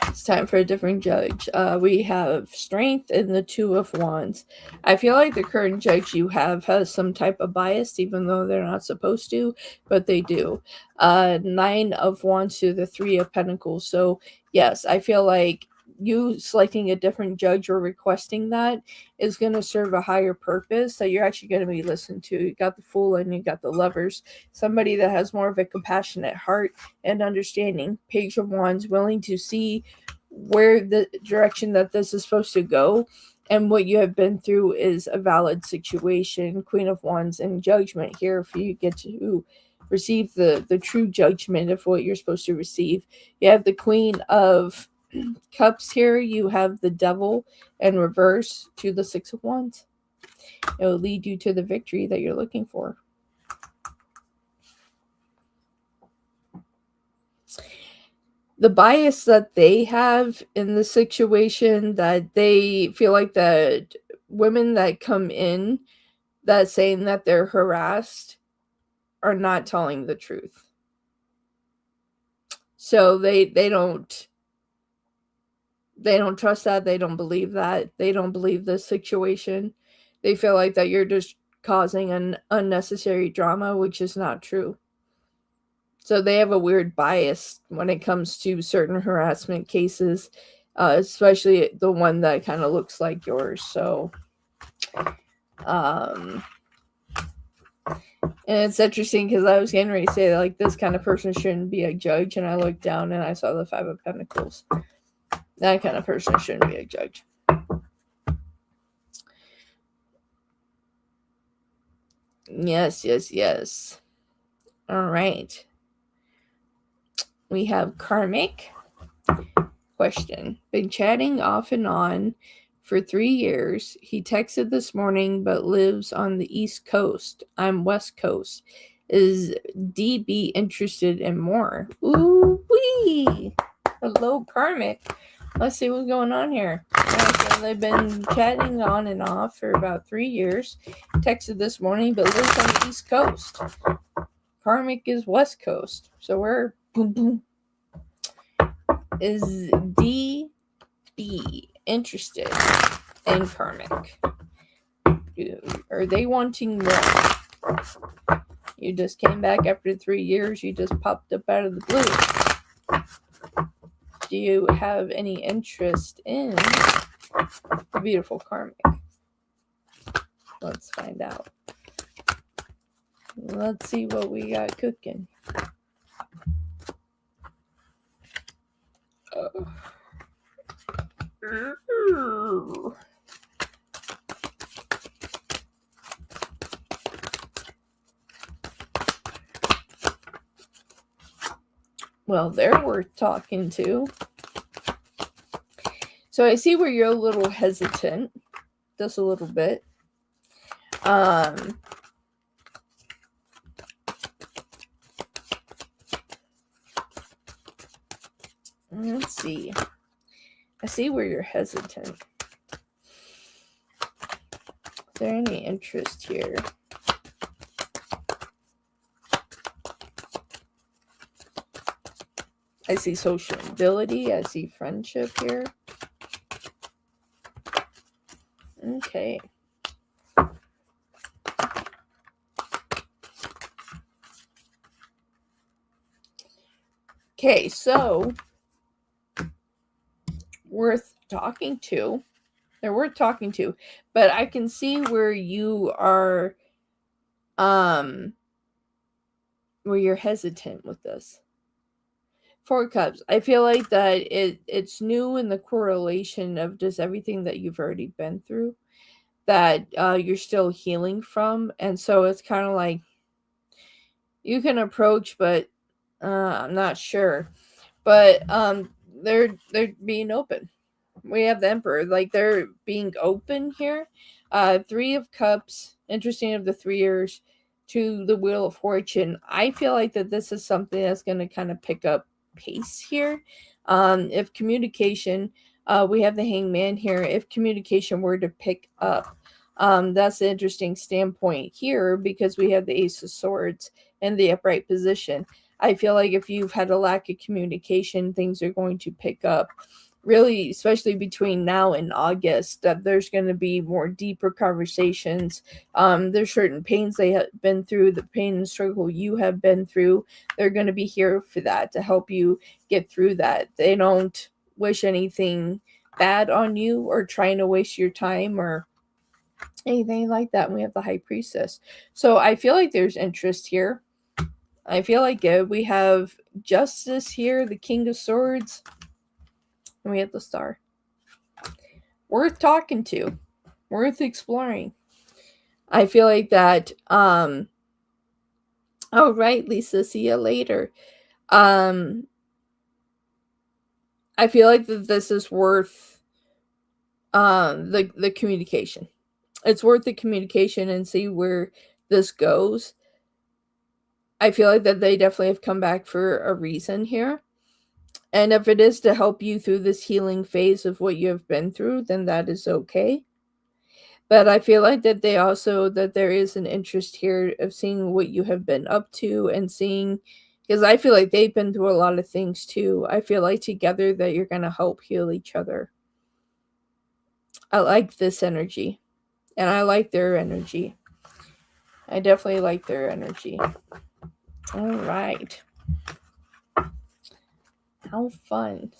It's time for a different judge. We have Strength and the Two of Wands. I feel like the current judge you have has some type of bias, even though they're not supposed to, but they do. Nine of Wands to the Three of Pentacles. So yes, I feel like you selecting a different judge or requesting that is going to serve a higher purpose that you're actually going to be listened to. You got the Fool and you got the Lovers. Somebody that has more of a compassionate heart and understanding. Page of Wands, willing to see where the direction that this is supposed to go and what you have been through is a valid situation. Queen of Wands and Judgment here for you get to receive the true judgment of what you're supposed to receive. You have the Queen of Cups here. You have the Devil in reverse to the Six of Wands. It will lead you to the victory that you're looking for. The bias that they have in the situation, that they feel like that women that come in that saying that they're harassed are not telling the truth. So they don't trust that. They don't believe that. They don't believe this situation. They feel like that you're just causing an unnecessary drama, which is not true. So they have a weird bias when it comes to certain harassment cases, especially the one that kind of looks like yours. So, and it's interesting because I was getting ready to say that, like, this kind of person shouldn't be a judge, and I looked down and I saw the Five of Pentacles. That kind of person shouldn't be a judge. Yes, yes, yes. All right. We have karmic. Question. Been chatting off and on for 3 years. He texted this morning but lives on the East Coast. I'm West Coast. Is DB interested in more? Ooh wee! Hello, karmic. Let's see what's going on here. So they've been chatting on and off for about 3 years. Texted this morning but lives on the East Coast. Karmic is West Coast. So we're boom boom. Is DB interested in karmic? Are they wanting more? You just came back after 3 years. You just popped up out of the blue. Do you have any interest in the beautiful karmic? Let's find out. Let's see what we got cooking. Well, they're worth talking to. So I see where you're a little hesitant, just a little bit. Let's see. I see where you're hesitant. Is there any interest here? I see sociability. I see friendship here. Okay. Okay, so worth talking to. They're worth talking to, but I can see where you are where you're hesitant with this. Four Cups. I feel like that it's new in the correlation of just everything that you've already been through, that you're still healing from, and so it's kind of like you can approach, but I'm not sure. But they're being open. We have the Emperor, like they're being open here. 3 of Cups, interesting, of the 3 years, to the Wheel of Fortune. I feel like that this is something that's going to kind of pick up pace here. If communication, we have the Hangman here. If communication were to pick up, that's an interesting standpoint here because we have the Ace of Swords in the upright position. I feel like if you've had a lack of communication, things are going to pick up. Really, especially between now and August, that there's going to be more deeper conversations. There's certain pains they have been through, the pain and struggle you have been through. They're going to be here for that, to help you get through that. They don't wish anything bad on you or trying to waste your time or anything like that. And we have the High Priestess. So I feel like there's interest here. I feel like we have Justice here, the King of Swords. And we have the Star. worth talking to, worth exploring. I feel like that, oh, right, Lisa, see you later. I feel like that this is worth the communication. It's worth the communication and see where this goes. I feel like that they definitely have come back for a reason here. And if it is to help you through this healing phase of what you have been through, then that is okay. But I feel like that they also, that there is an interest here of seeing what you have been up to and seeing, because I feel like they've been through a lot of things too. I feel like together that you're going to help heal each other. I like this energy, and I like their energy. I definitely like their energy. All right. How fun.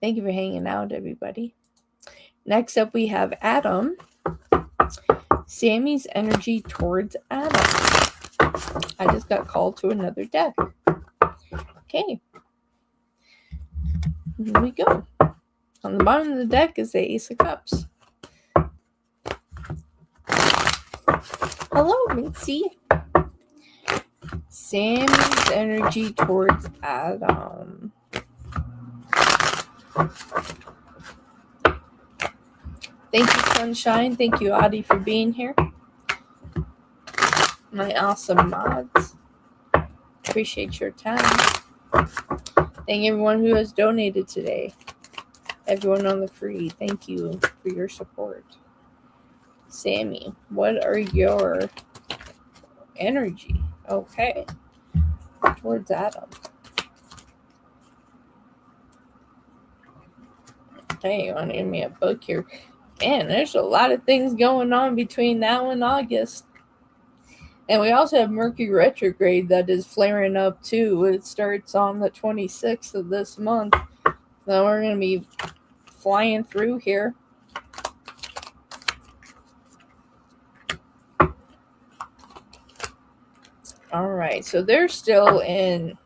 Thank you for hanging out, everybody. Next up, we have Adam. Sammy's energy towards Adam. I just got called to another deck. Okay. Here we go. On the bottom of the deck is the Ace of Cups. Hello, Mitzi. Sammy's energy towards Adam. Thank you, Sunshine. Thank you, Adi, for being here. My awesome mods. Appreciate your time. Thank everyone who has donated today. Everyone on the free, thank you for your support. Sammy, what are your energy? Okay. Towards Adam. Hey, you want to give me a book here? Man, there's a lot of things going on between now and August. And we also have Mercury retrograde that is flaring up too. It starts on the 26th of this month. So we're going to be flying through here. All right, so they're still in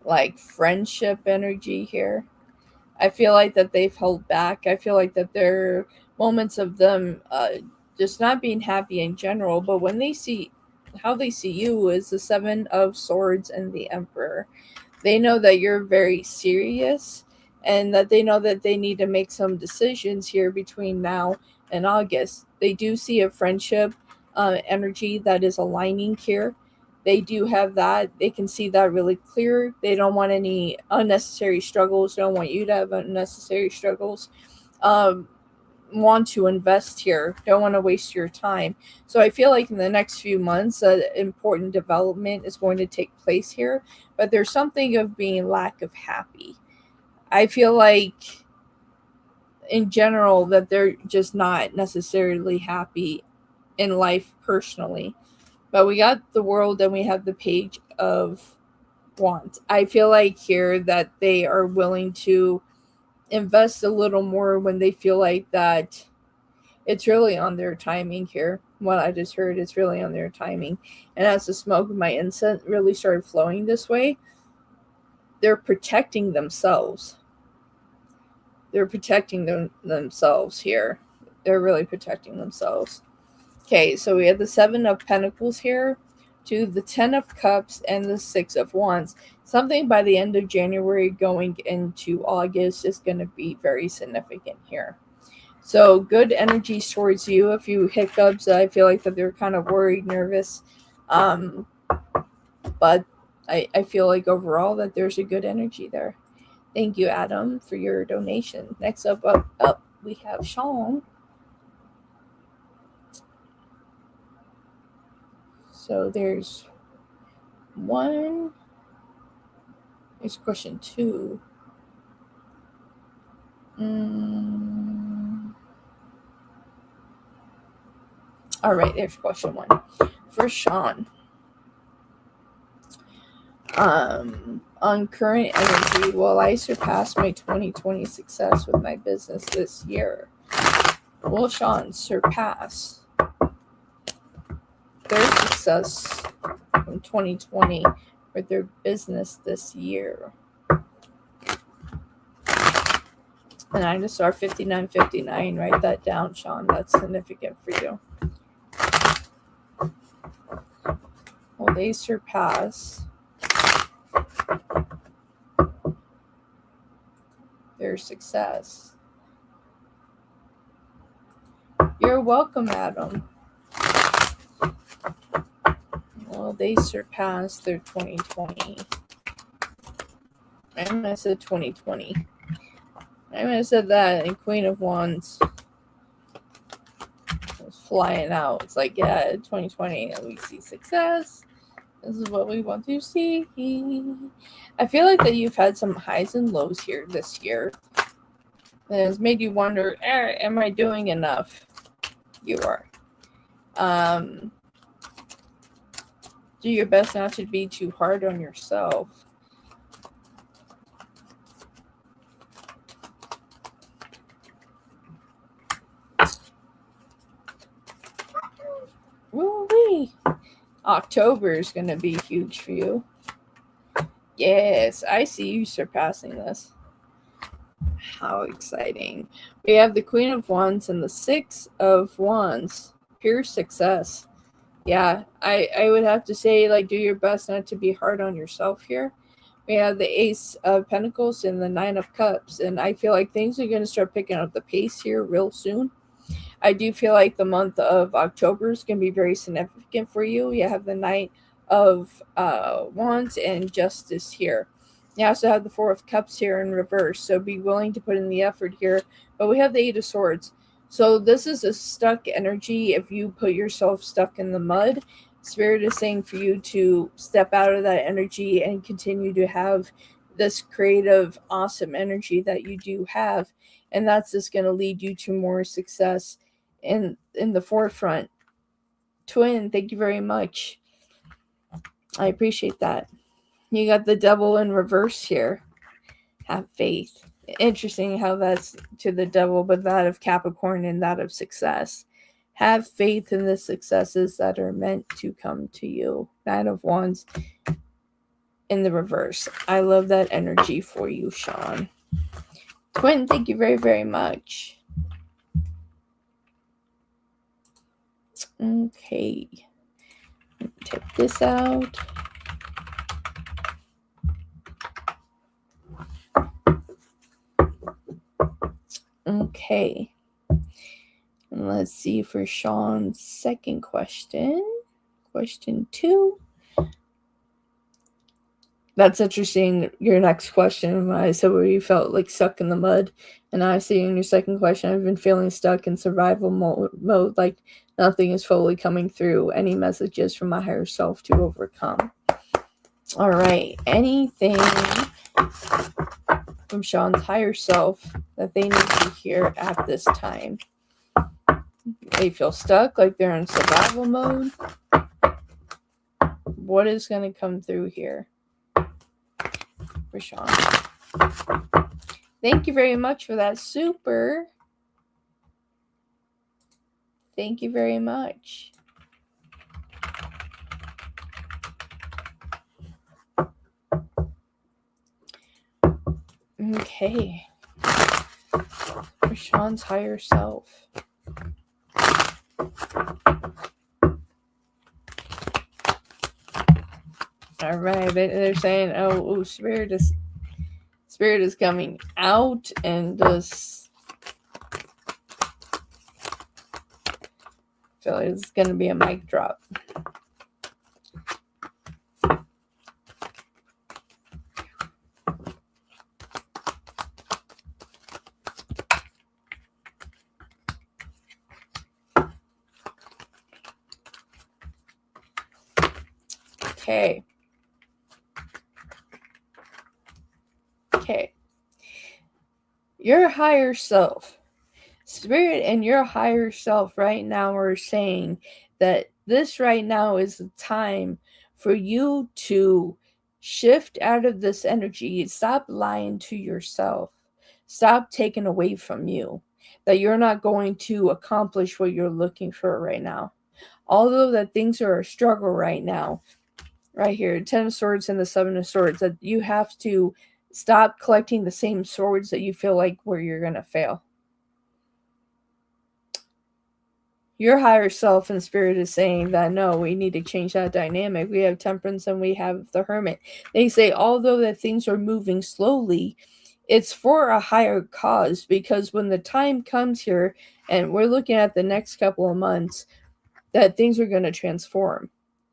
like friendship energy here. I feel like that they've held back. I feel like that there are moments of them just not being happy in general, but when they see how they see you is the Seven of Swords and the Emperor. They know that you're very serious and that they know that they need to make some decisions here between now and August. They do see a friendship energy that is aligning here. They do have that. They can see that really clear. They don't want any unnecessary struggles. Don't want you to have unnecessary struggles. Want to invest here. Don't want to waste your time. So I feel like in the next few months, an important development is going to take place here. But there's something of being lack of happy. I feel like in general that they're just not necessarily happy in life personally. But we got the World and we have the Page of Wands. I feel like here that they are willing to invest a little more when they feel like that it's really on their timing here. What I just heard, it's really on their timing. And as the smoke of my incense really started flowing this way, they're protecting themselves. They're protecting themselves here. They're really protecting themselves. Okay, so we have the Seven of Pentacles here, to the Ten of Cups, and the Six of Wands. Something by the end of January going into August is going to be very significant here. So good energies towards you. A few hiccups. I feel like that they're kind of worried, nervous. But I feel like overall that there's a good energy there. Thank you, Adam, for your donation. Next up, we have Sean. So there's one. There's question 2. All right, there's question 1. For Sean. On current energy, will I surpass my 2020 success with my business this year? Will Sean surpass their success from 2020 with their business this year? The 9 of Star 5959. Write that down, Sean. That's significant for you. Well, they surpass their success. You're welcome, Adam. Well, they surpassed their 2020. I might have said 2020. I might have said that, and Queen of Wands was flying out. It's like, yeah, 2020, we see success. This is what we want to see. I feel like that you've had some highs and lows here this year. And it's made you wonder, am I doing enough? You are. Do your best not to be too hard on yourself. Woo-wee. October is going to be huge for you. Yes, I see you surpassing this. How exciting. We have the Queen of Wands and the Six of Wands. Pure success. Yeah, I would have to say, like, do your best not to be hard on yourself here. We have the Ace of Pentacles and the Nine of Cups, and I feel like things are going to start picking up the pace here real soon. I do feel like the month of October is going to be very significant for you. You have the Knight of Wands and Justice here. You also have the Four of Cups here in reverse, so be willing to put in the effort here. But we have the Eight of Swords. So this is a stuck energy. If you put yourself stuck in the mud, Spirit is saying for you to step out of that energy and continue to have this creative, awesome energy that you do have. And that's just going to lead you to more success in the forefront. Twin, thank you very much. I appreciate that. You got the Devil in reverse here. Have faith. Interesting how that's to the Devil, but that of Capricorn and that of success. Have faith in the successes that are meant to come to you. Nine of Wands in the reverse. I love that energy for you, Sean. Twin, thank you very, very much. Okay. Take this out. Okay. And let's see for Sean's second question. Question 2. That's interesting. Your next question, I said where you felt like stuck in the mud. And I see in your second question, I've been feeling stuck in survival mode, like nothing is fully coming through. Any messages from my higher self to overcome? All right. Anything from Sean's higher self that they need to hear at this time? They feel stuck, like they're in survival mode. What is going to come through here for Sean? Thank you very much for that. Super. Thank you very much. Okay. For Sean's higher self. All right, they're saying, "Oh, spirit is coming out and just feel like it's gonna be a mic drop." Okay. Your higher self, spirit, and your higher self right now are saying that this right now is the time for you to shift out of this energy. Stop lying to yourself. Stop taking away from you that you're not going to accomplish what you're looking for right now. Although that things are a struggle right now, right here, 10 of Swords and the 7 of Swords, that you have to Stop collecting the same swords that you feel like where you're going to fail. Your higher self and spirit is saying that no, we need to change that dynamic. We have temperance and we have the hermit. They say although that things are moving slowly, it's for a higher cause, because when the time comes here and we're looking at the next couple of months, that things are going to transform.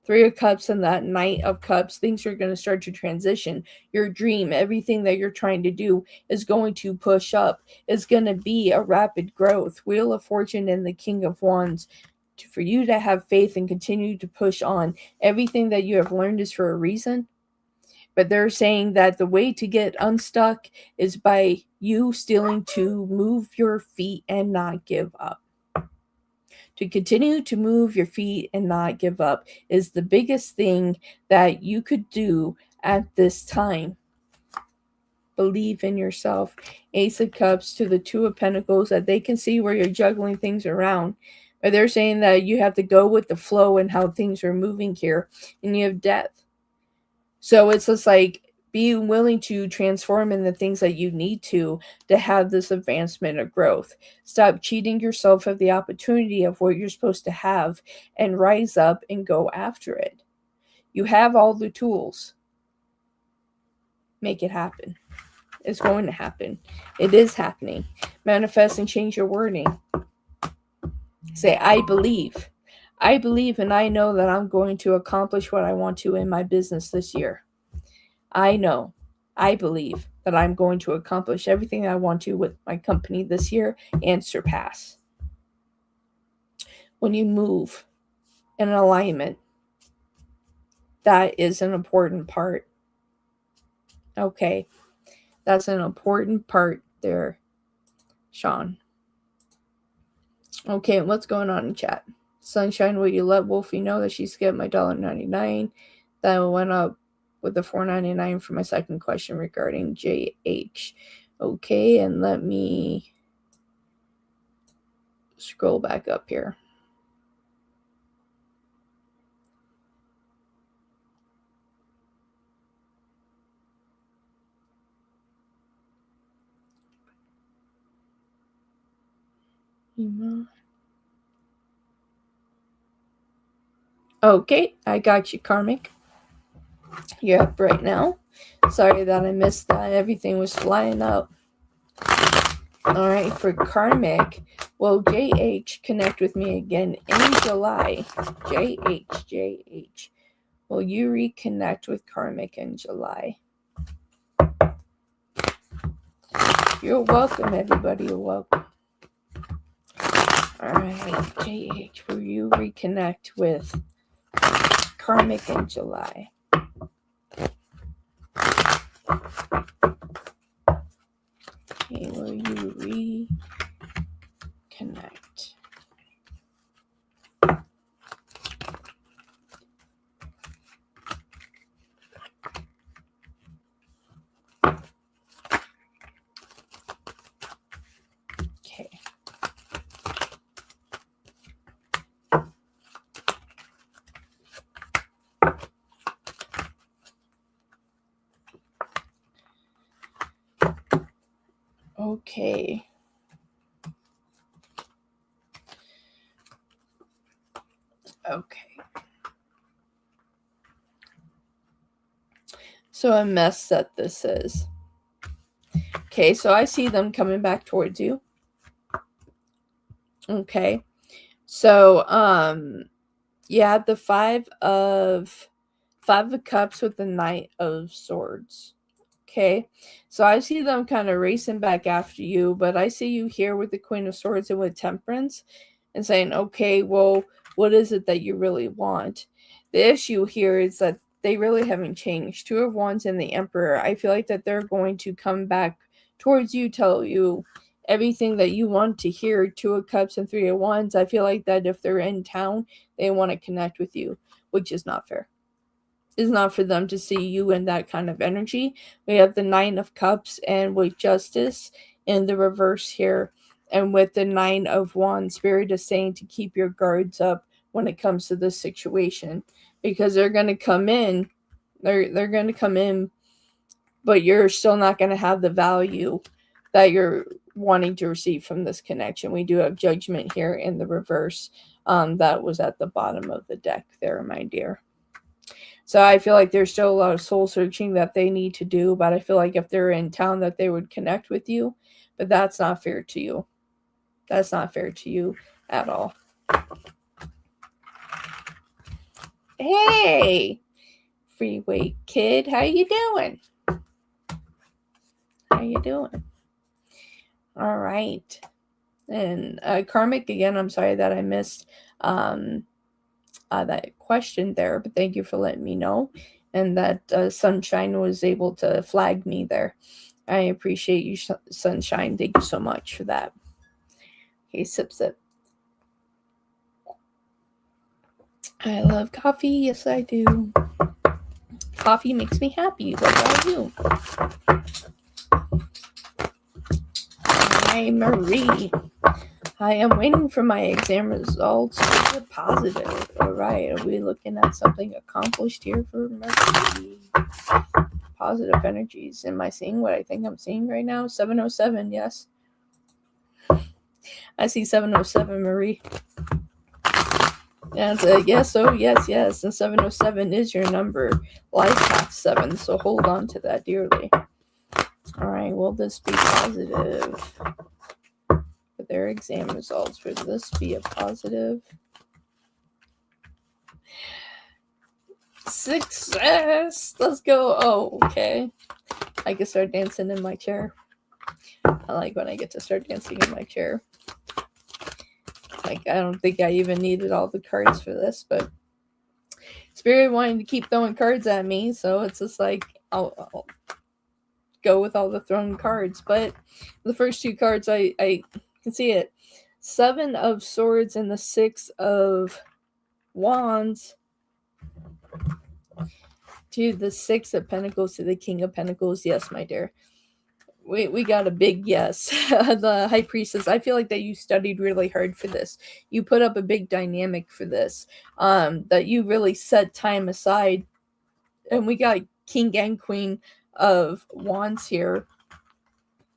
Three of Cups and that Knight of Cups, things are going to start to transition. Your dream, everything that you're trying to do is going to push up. It's going to be a rapid growth. Wheel of Fortune and the King of Wands, for you to have faith and continue to push on. Everything that you have learned is for a reason. But they're saying that the way to get unstuck is by you stealing to move your feet and not give up. To continue to move your feet and not give up is the biggest thing that you could do at this time. Believe in yourself. Ace of Cups to the Two of Pentacles, that they can see where you're juggling things around. But they're saying that you have to go with the flow and how things are moving here. And you have Death. So it's just like being willing to transform in the things that you need to have this advancement or growth. Stop cheating yourself of the opportunity of what you're supposed to have and rise up and go after it. You have all the tools. Make it happen. It's going to happen. It is happening. Manifest and change your wording. Say, I believe. I believe and I know that I'm going to accomplish what I want to in my business this year. I know, I believe that I'm going to accomplish everything I want to with my company this year and surpass. When you move in alignment, that is an important part. Okay, that's an important part there, Sean. Okay, what's going on in chat? Sunshine, will you let Wolfie know that she skipped my $1.99? That went up with the $4.99 for my second question regarding JH. Okay, and let me scroll back up here. Okay, I got you, Karmic. You're up right now. Sorry that I missed that. Everything was flying up. All right, for Karmic, will JH connect with me again in July? JH. Will you reconnect with Karmic in July? You're welcome, everybody. You're welcome. All right, JH, will you reconnect with Karmic in July? Okay, will you reconnect? Okay. Okay. Okay. So a mess that this is. Okay, so I see them coming back towards you. Okay. So you have the five of cups with the Knight of Swords. Okay. So I see them kind of racing back after you, but I see you here with the Queen of Swords and with Temperance and saying, okay, well, what is it that you really want? The issue here is that they really haven't changed. Two of Wands and the Emperor. I feel like that they're going to come back towards you, tell you everything that you want to hear. Two of Cups and Three of Wands. I feel like that if they're in town, they want to connect with you, which is not fair. It's not for them to see you in that kind of energy. We have the Nine of Cups and with Justice in the reverse here. And with the Nine of Wands, Spirit is saying to keep your guards up when it comes to this situation. Because they're going to come in. They're going to come in but you're still not going to have the value that you're wanting to receive from this connection. We do have judgment here in the reverse. That was at the bottom of the deck there, my dear. So I feel like there's still a lot of soul searching that they need to do, but I feel like if they're in town that they would connect with you, but that's not fair to you. That's not fair to you at all. Hey, Freeway Kid, how you doing? How you doing? All right. And Karmic, again, I'm sorry that I missed that question there, but thank you for letting me know. And that Sunshine was able to flag me there. I appreciate you, Sunshine. Thank you so much for that. Okay, sip, sip. I love coffee. Yes, I do. Coffee makes me happy. What about you? Hi, Marie. I am waiting for my exam results to be positive. All right, are we looking at something accomplished here for Mercury? Positive energies. Am I seeing what I think I'm seeing right now? 707, yes. I see 707, Marie. And yes, oh yes, yes. And 707 is your number. Life path 7, so hold on to that dearly. All right, will this be positive? For their exam results, would this be a positive? Success! Let's go. Oh, okay. I can start dancing in my chair. I like when I get to start dancing in my chair. Like, I don't think I even needed all the cards for this, but Spirit wanted to keep throwing cards at me, so it's just like, I'll go with all the thrown cards. But the first two cards, I can see it. 7 of Swords and the 6 of Wands to the 6 of Pentacles to the King of Pentacles. Yes, my dear. We got a big yes. The High Priestess, I feel like that you studied really hard for this. You put up a big dynamic for this. That you really set time aside. And we got King and Queen of Wands here.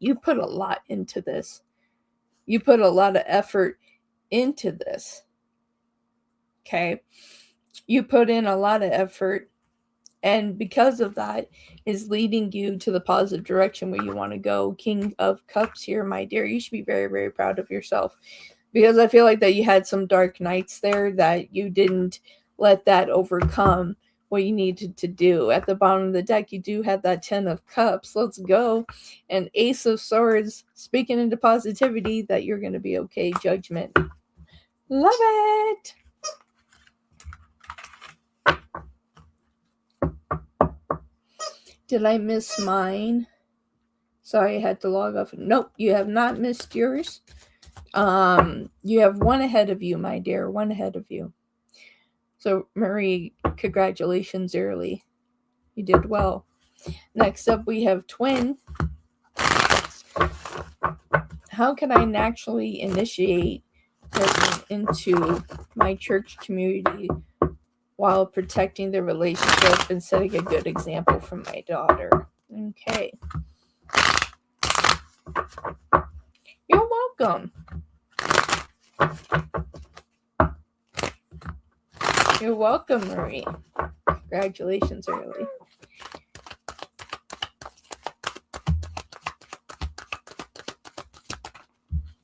You put a lot into this. You put a lot of effort into this. Okay? You put in a lot of effort. And because of that is leading you to the positive direction where you want to go. King of Cups here, my dear. You should be very, very proud of yourself. Because I feel like that you had some dark nights there that you didn't let that overcome what you needed to do. At the bottom of the deck, you do have that 10 of Cups. Let's go. And Ace of Swords, speaking into positivity that you're going to be okay. Judgment. Love it. Did I miss mine? Sorry, I had to log off. Nope, you have not missed yours. You have one ahead of you, my dear. One ahead of you. So, Marie, congratulations early. You did well. Next up, we have Twin. How can I naturally initiate person into my church community while protecting the relationship and setting a good example for my daughter? Okay. You're welcome. You're welcome, Marie. Congratulations early.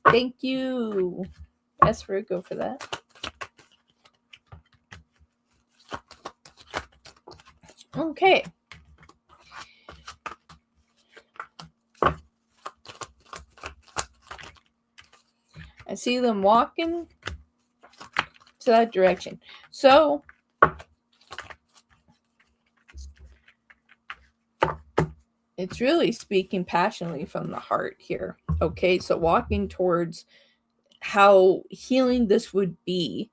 Thank you. Yes, Virgo, for that. Okay. I see them walking to that direction. So, it's really speaking passionately from the heart here. Okay, so walking towards how healing this would be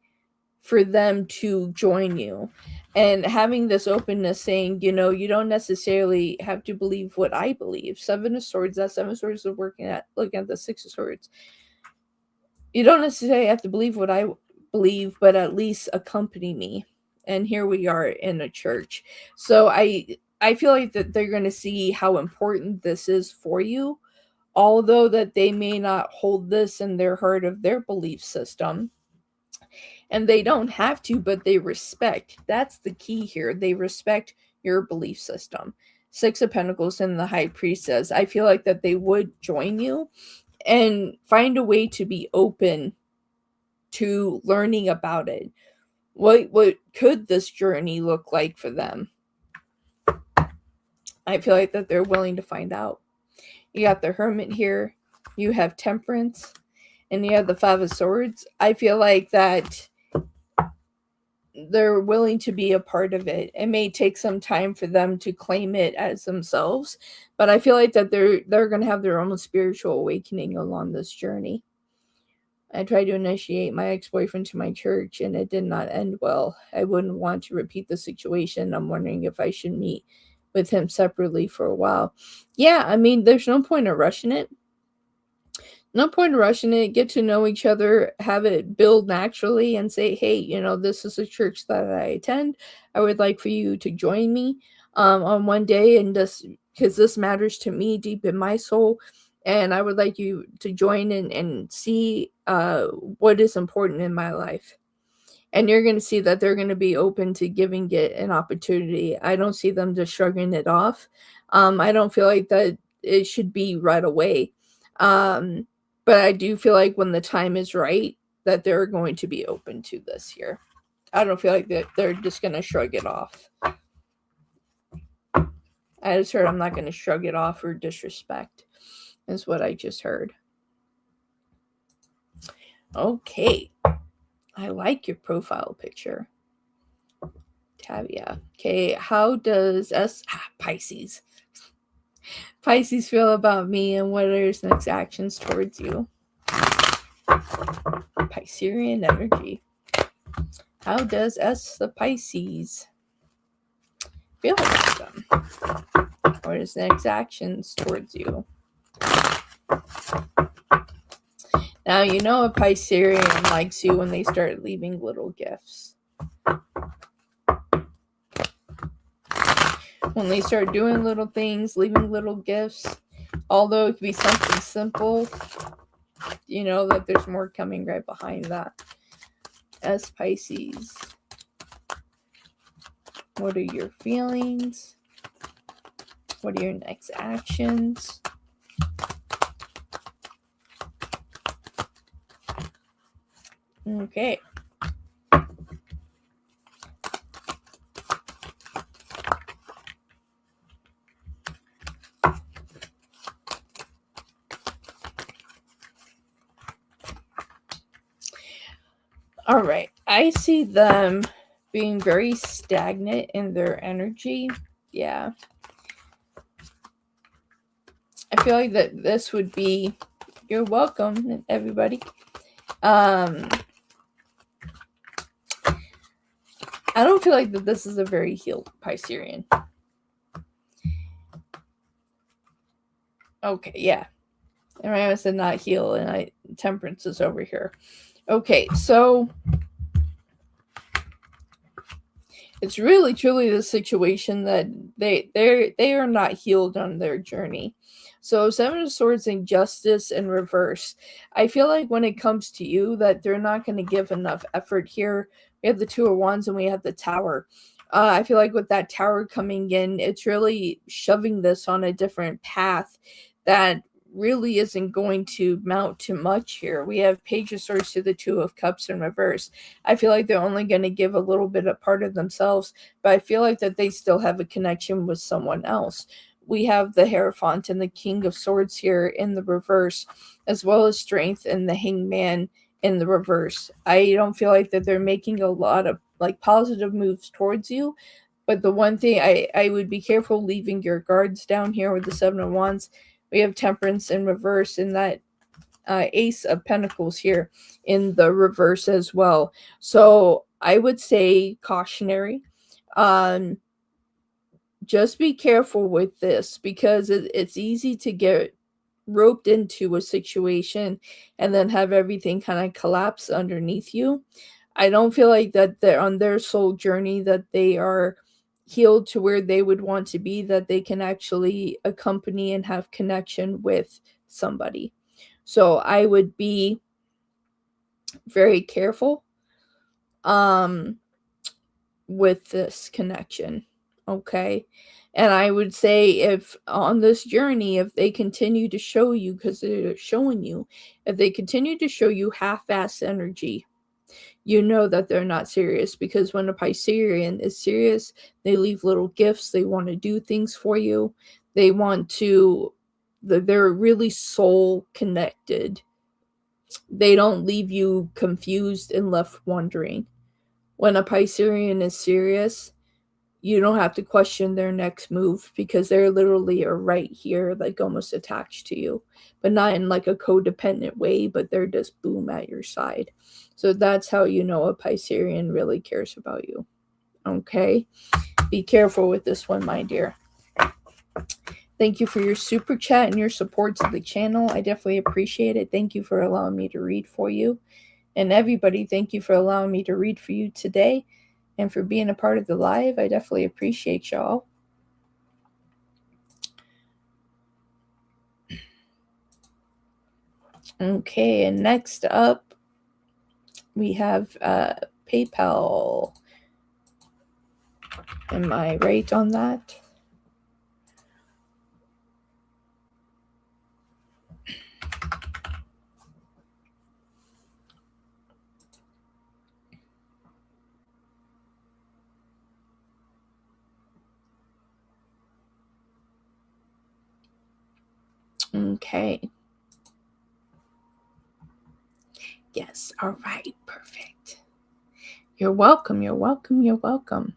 for them to join you. And having this openness saying, you know, you don't necessarily have to believe what I believe. 7 of Swords, that 7 of Swords is looking at the 6 of Swords. You don't necessarily have to believe what I believe, but at least accompany me. And here we are in a church. So I I feel like that they're going to see how important this is for you, although that they may not hold this in their heart of their belief system. And they don't have to, but they respect. That's the key here. They respect your belief system. Six of Pentacles and the High Priestess. I feel like that they would join you and find a way to be open to learning about it. What could this journey look like for them? I feel like that they're willing to find out. You got the Hermit here. You have Temperance. And you have the Five of Swords. I feel like that they're willing to be a part of it. It may take some time for them to claim it as themselves, but I feel like that they're going to have their own spiritual awakening along this journey. I tried to initiate my ex-boyfriend to my church and it did not end well. I wouldn't want to repeat the situation. I'm wondering if I should meet with him separately for a while. Yeah, I mean, there's no point in rushing it. No point in rushing it. Get to know each other, have it build naturally, and say, hey, this is a church that I attend. I would like for you to join me on one day, and just because this matters to me deep in my soul, and I would like you to join in and see what is important in my life. And you're going to see that they're going to be open to giving it an opportunity. I don't see them just shrugging it off. I don't feel like that it should be right away. But I do feel like when the time is right, that they're going to be open to this here. I don't feel like that they're just going to shrug it off. I just heard I'm not going to shrug it off or disrespect, is what I just heard. Okay. I like your profile picture. Tavia. Okay, how does Pisces feel about me, and what are his next actions towards you? Piscean energy. How does the Pisces feel about them? What is next actions towards you? Now, a Piscean likes you when they start leaving little gifts. When they start doing little things, leaving little gifts, although it could be something simple, that there's more coming right behind that. As Pisces, what are your feelings? What are your next actions? Okay. All right. I see them being very stagnant in their energy. Yeah. I feel like that this would be, you're welcome, everybody. I don't feel like that this is a very healed Piscean. Okay, yeah. And I said not heal, and Temperance is over here. Okay, so it's really truly the situation that they are not healed on their journey. So Seven of Swords in Justice in reverse. I feel like when it comes to you that they're not going to give enough effort here. We have the Two of Wands and we have the Tower. I feel like with that Tower coming in, it's really shoving this on a different path that really isn't going to mount to much here. We have Page of Swords to the Two of Cups in reverse. I feel like they're only going to give a little bit of part of themselves, but I feel like that they still have a connection with someone else. We have the Hierophant and the King of Swords here in the reverse, as well as Strength and the Hangman in the reverse. I don't feel like that they're making a lot of positive moves towards you, but the one thing I would be careful leaving your guards down here with the Seven of Wands. We have Temperance in reverse, and that Ace of Pentacles here in the reverse as well. So I would say cautionary. Just be careful with this, because it's easy to get roped into a situation and then have everything kind of collapse underneath you. I don't feel like that they're on their soul journey that they are healed to where they would want to be, that they can actually accompany and have connection with somebody. So I would be very careful with this connection. Okay. And I would say, if on this journey, if they continue to show you, because they're showing you, if they continue to show you half-ass energy, you know that they're not serious. Because when a Piscean is serious, they leave little gifts. They want to do things for you. They want to, they're really soul connected. They don't leave you confused and left wondering. When a Piscean is serious, you don't have to question their next move, because they're literally are right here, like almost attached to you, but not in like a codependent way, but they're just boom at your side. So that's how you know a Piscean really cares about you. Okay? Be careful with this one, my dear. Thank you for your super chat and your support to the channel. I definitely appreciate it. Thank you for allowing me to read for you. And everybody, thank you for allowing me to read for you today and for being a part of the live. I definitely appreciate y'all. Okay, and next up, we have PayPal. Am I right on that? Okay. Yes, all right, perfect. You're welcome, you're welcome, you're welcome.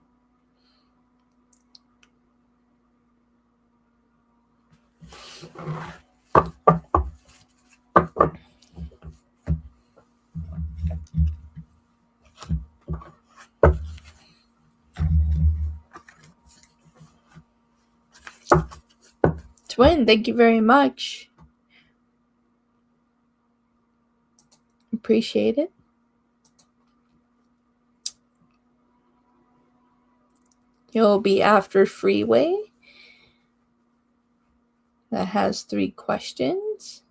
Twin, thank you very much. Appreciate it. You'll be after Freeway. That has 3 questions.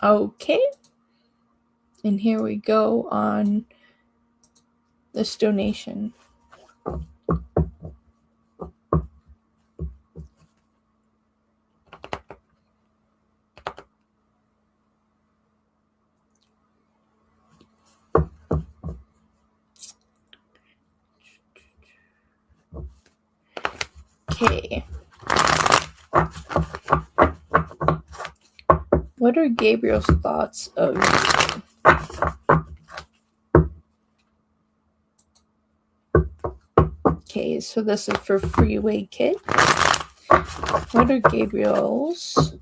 Okay. And here we go on this donation. Okay. What are Gabriel's thoughts of you? Okay, so this is for Freeway Kid. What are Gabriel's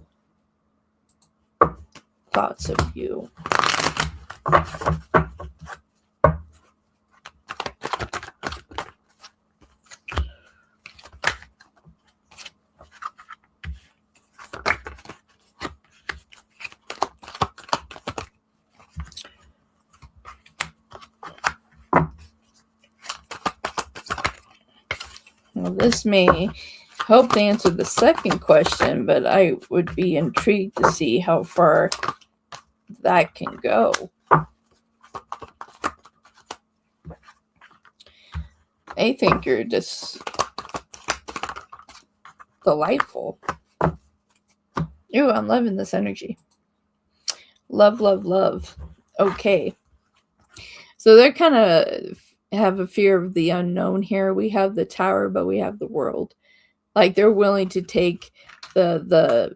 thoughts of you? Well, this may help to answer the second question, but I would be intrigued to see how far that can go. I think you're just delightful. Ooh, I'm loving this energy. Love, love, love. Okay. So they're kind of have a fear of the unknown here. We have the Tower, but we have the World. Like, they're willing to take the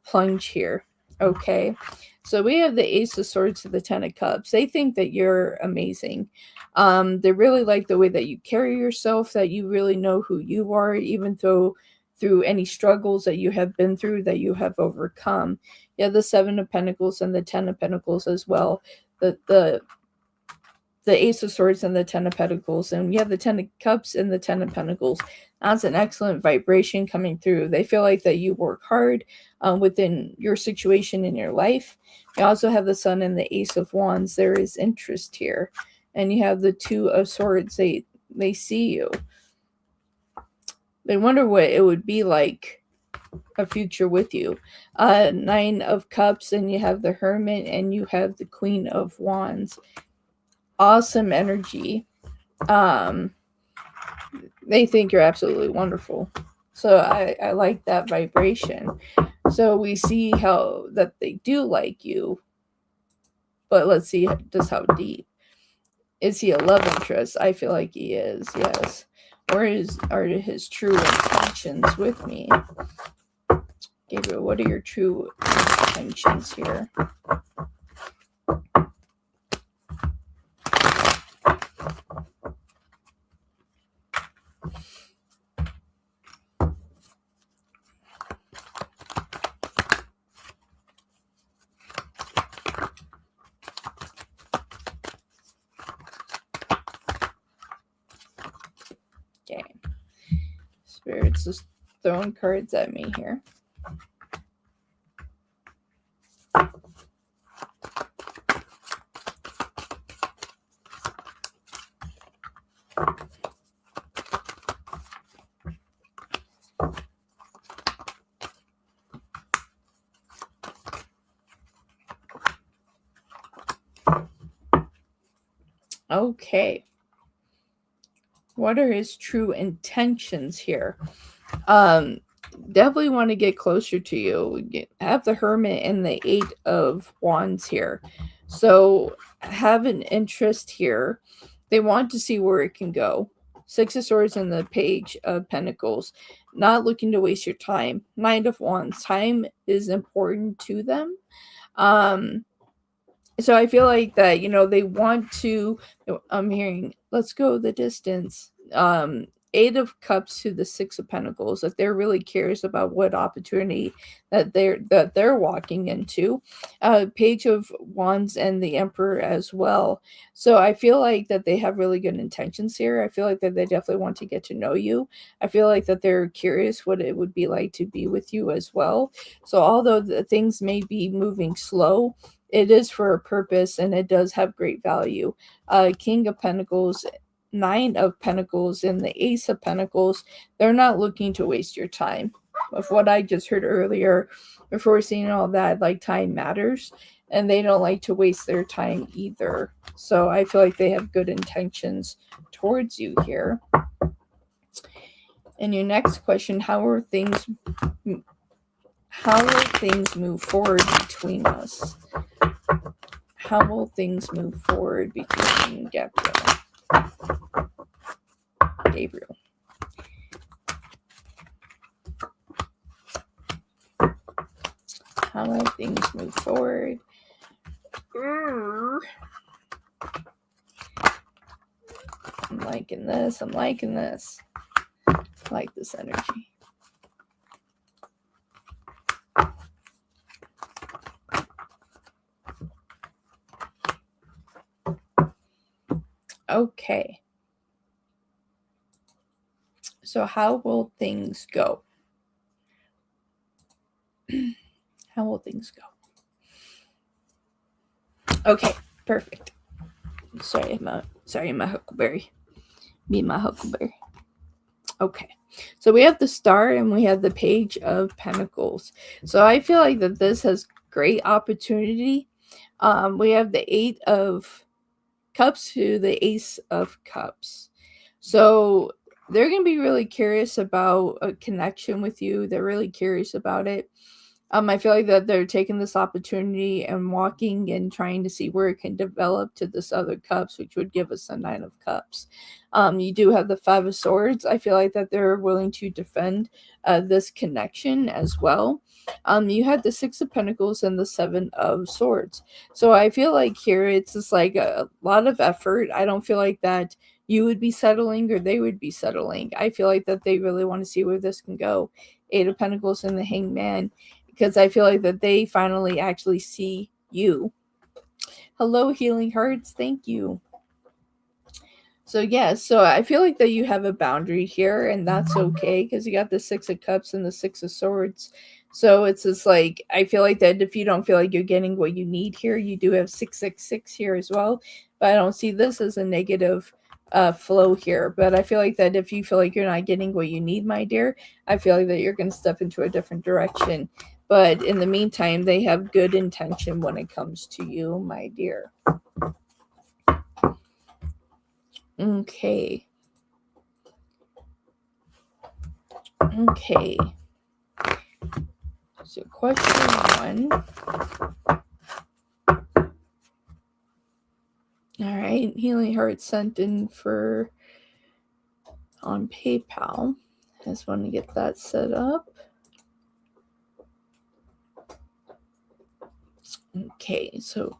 plunge here. Okay. So we have the Ace of Swords to the Ten of Cups. They think that you're amazing. They really like the way that you carry yourself, that you really know who you are, even though through any struggles that you have been through, that you have overcome. Yeah, the Seven of Pentacles and the Ten of Pentacles as well. The the Ace of Swords and the Ten of Pentacles, and we have the Ten of Cups and the Ten of Pentacles. That's an excellent vibration coming through. They feel like that you work hard within your situation in your life. You also have the Sun and the Ace of Wands. There is interest here. And you have the Two of Swords. They see you. They wonder what it would be like a future with you. Nine of Cups, and you have the Hermit, and you have the Queen of Wands. Awesome energy. They think you're absolutely wonderful. So I like that vibration. So we see how that they do like you. But let's see just how deep. Is he a love interest? I feel like he is, yes. Or are his true intentions with me? Gabriel, what are your true intentions here? Okay. Spirit's just throwing cards at me here. Okay. What are his true intentions here? Definitely want to get closer to you. Have the Hermit and the Eight of Wands here. So have an interest here. They want to see where it can go. Six of Swords and the Page of Pentacles. Not looking to waste your time. Nine of Wands. Time is important to them. So I feel like that, they want to, I'm hearing, let's go the distance. Eight of Cups to the Six of Pentacles, that they're really curious about what opportunity that they're walking into. Page of Wands and the Emperor as well. So I feel like that they have really good intentions here. I feel like that they definitely want to get to know you. I feel like that they're curious what it would be like to be with you as well. So although the things may be moving slow, it is for a purpose, and it does have great value. King of Pentacles, Nine of Pentacles, and the Ace of Pentacles, they're not looking to waste your time. Of what I just heard earlier, before seeing all that, like, time matters, and they don't like to waste their time either. So I feel like they have good intentions towards you here. And your next question, how will things move forward between us? How will things move forward between Gabriel? How will things move forward? I'm liking this. I like this energy. Okay. So how will things go? How will things go? Okay, perfect. Sorry, my huckleberry. Be my huckleberry. Okay. So we have the Star and we have the Page of Pentacles. So I feel like that this has great opportunity. We have the Eight of Cups to the Ace of Cups. So they're going to be really curious about a connection with you. They're really curious about it. I feel like that they're taking this opportunity and walking and trying to see where it can develop to this other cups, which would give us a Nine of Cups. You do have the Five of Swords. I feel like that they're willing to defend this connection as well. You had the Six of Pentacles and the Seven of Swords. So I feel like here it's just like a lot of effort. I don't feel like that you would be settling or they would be settling. I feel like that they really want to see where this can go. Eight of Pentacles and the Hanged Man, because I feel like that they finally actually see you. Hello, Healing Hearts. Thank you. So yeah, so I feel like that you have a boundary here, and that's okay because you got the Six of Cups and the Six of Swords. So it's just like I feel like that if you don't feel like you're getting what you need here, you do have 666 here as well. But I don't see this as a negative flow here. But I feel like that if you feel like you're not getting what you need, my dear, I feel like that you're going to step into a different direction. But in the meantime, they have good intention when it comes to you, my dear. Okay. Okay. So question 1. All right. Healing Heart sent in for on PayPal. I just want to get that set up. Okay. So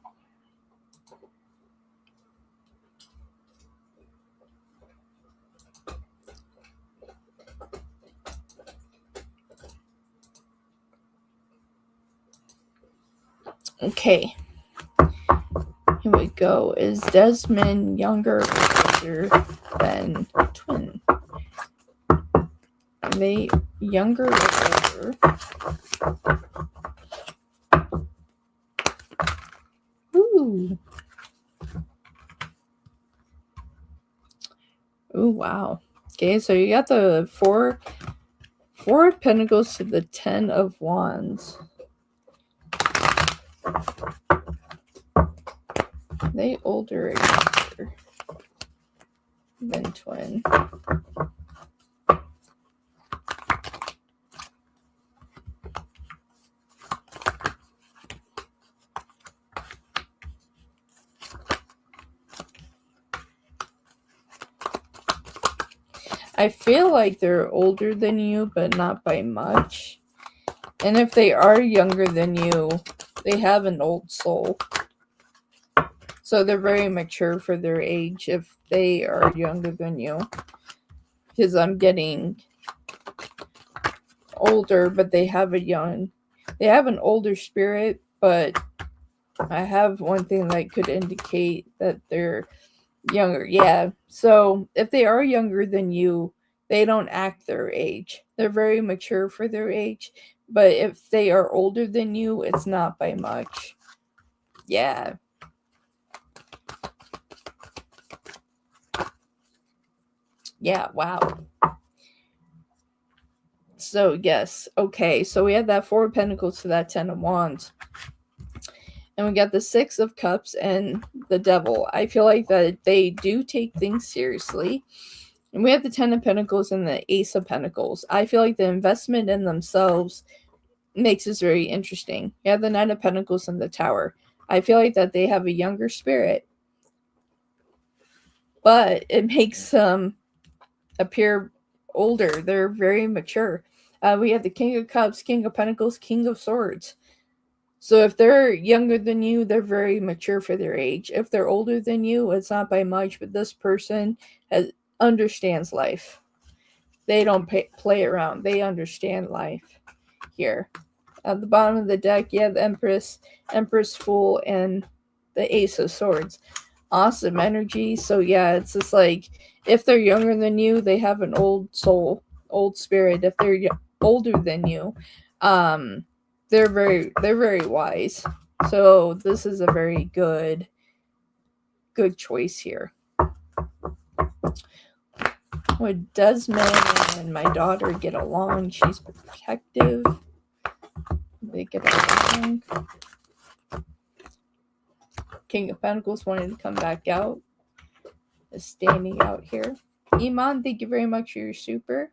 okay. Here we go. Is Desmond younger or older than Twin? Are they younger or older? Ooh. Ooh, wow. Okay, so you got the four of Pentacles to the 10 of Wands. Are they older or younger than Twin? I feel like they're older than you, but not by much. And if they are younger than you, they have an old soul. So they're very mature for their age if they are younger than you. Because I'm getting older, but they have an older spirit, but I have one thing that could indicate that they're younger. Yeah. So if they are younger than you, they don't act their age. They're very mature for their age. But if they are older than you, it's not by much. Yeah. Yeah, wow. So, yes. Okay, so we had that 4 of Pentacles to that 10 of Wands. And we got the 6 of Cups and the Devil. I feel like that they do take things seriously. And we have the 10 of Pentacles and the Ace of Pentacles. I feel like the investment in themselves makes this very interesting. You have the 9 of Pentacles and the Tower. I feel like that they have a younger spirit. But it makes them appear older. They're very mature. We have the King of Cups, King of Pentacles, King of Swords. So if they're younger than you, they're very mature for their age. If they're older than you, it's not by much, but this person understands life. They don't play around. They understand life here. At the bottom of the deck, you have the Empress, Empress Fool, and the Ace of Swords. Awesome energy. So yeah, it's just like if they're younger than you, they have an old soul, old spirit. If they're older than you, they're very wise. So this is a very good choice here. Would Desmond and my daughter get along? She's protective. They get along. King of Pentacles wanted to come back out. Is standing out here. Iman, thank you very much for your super.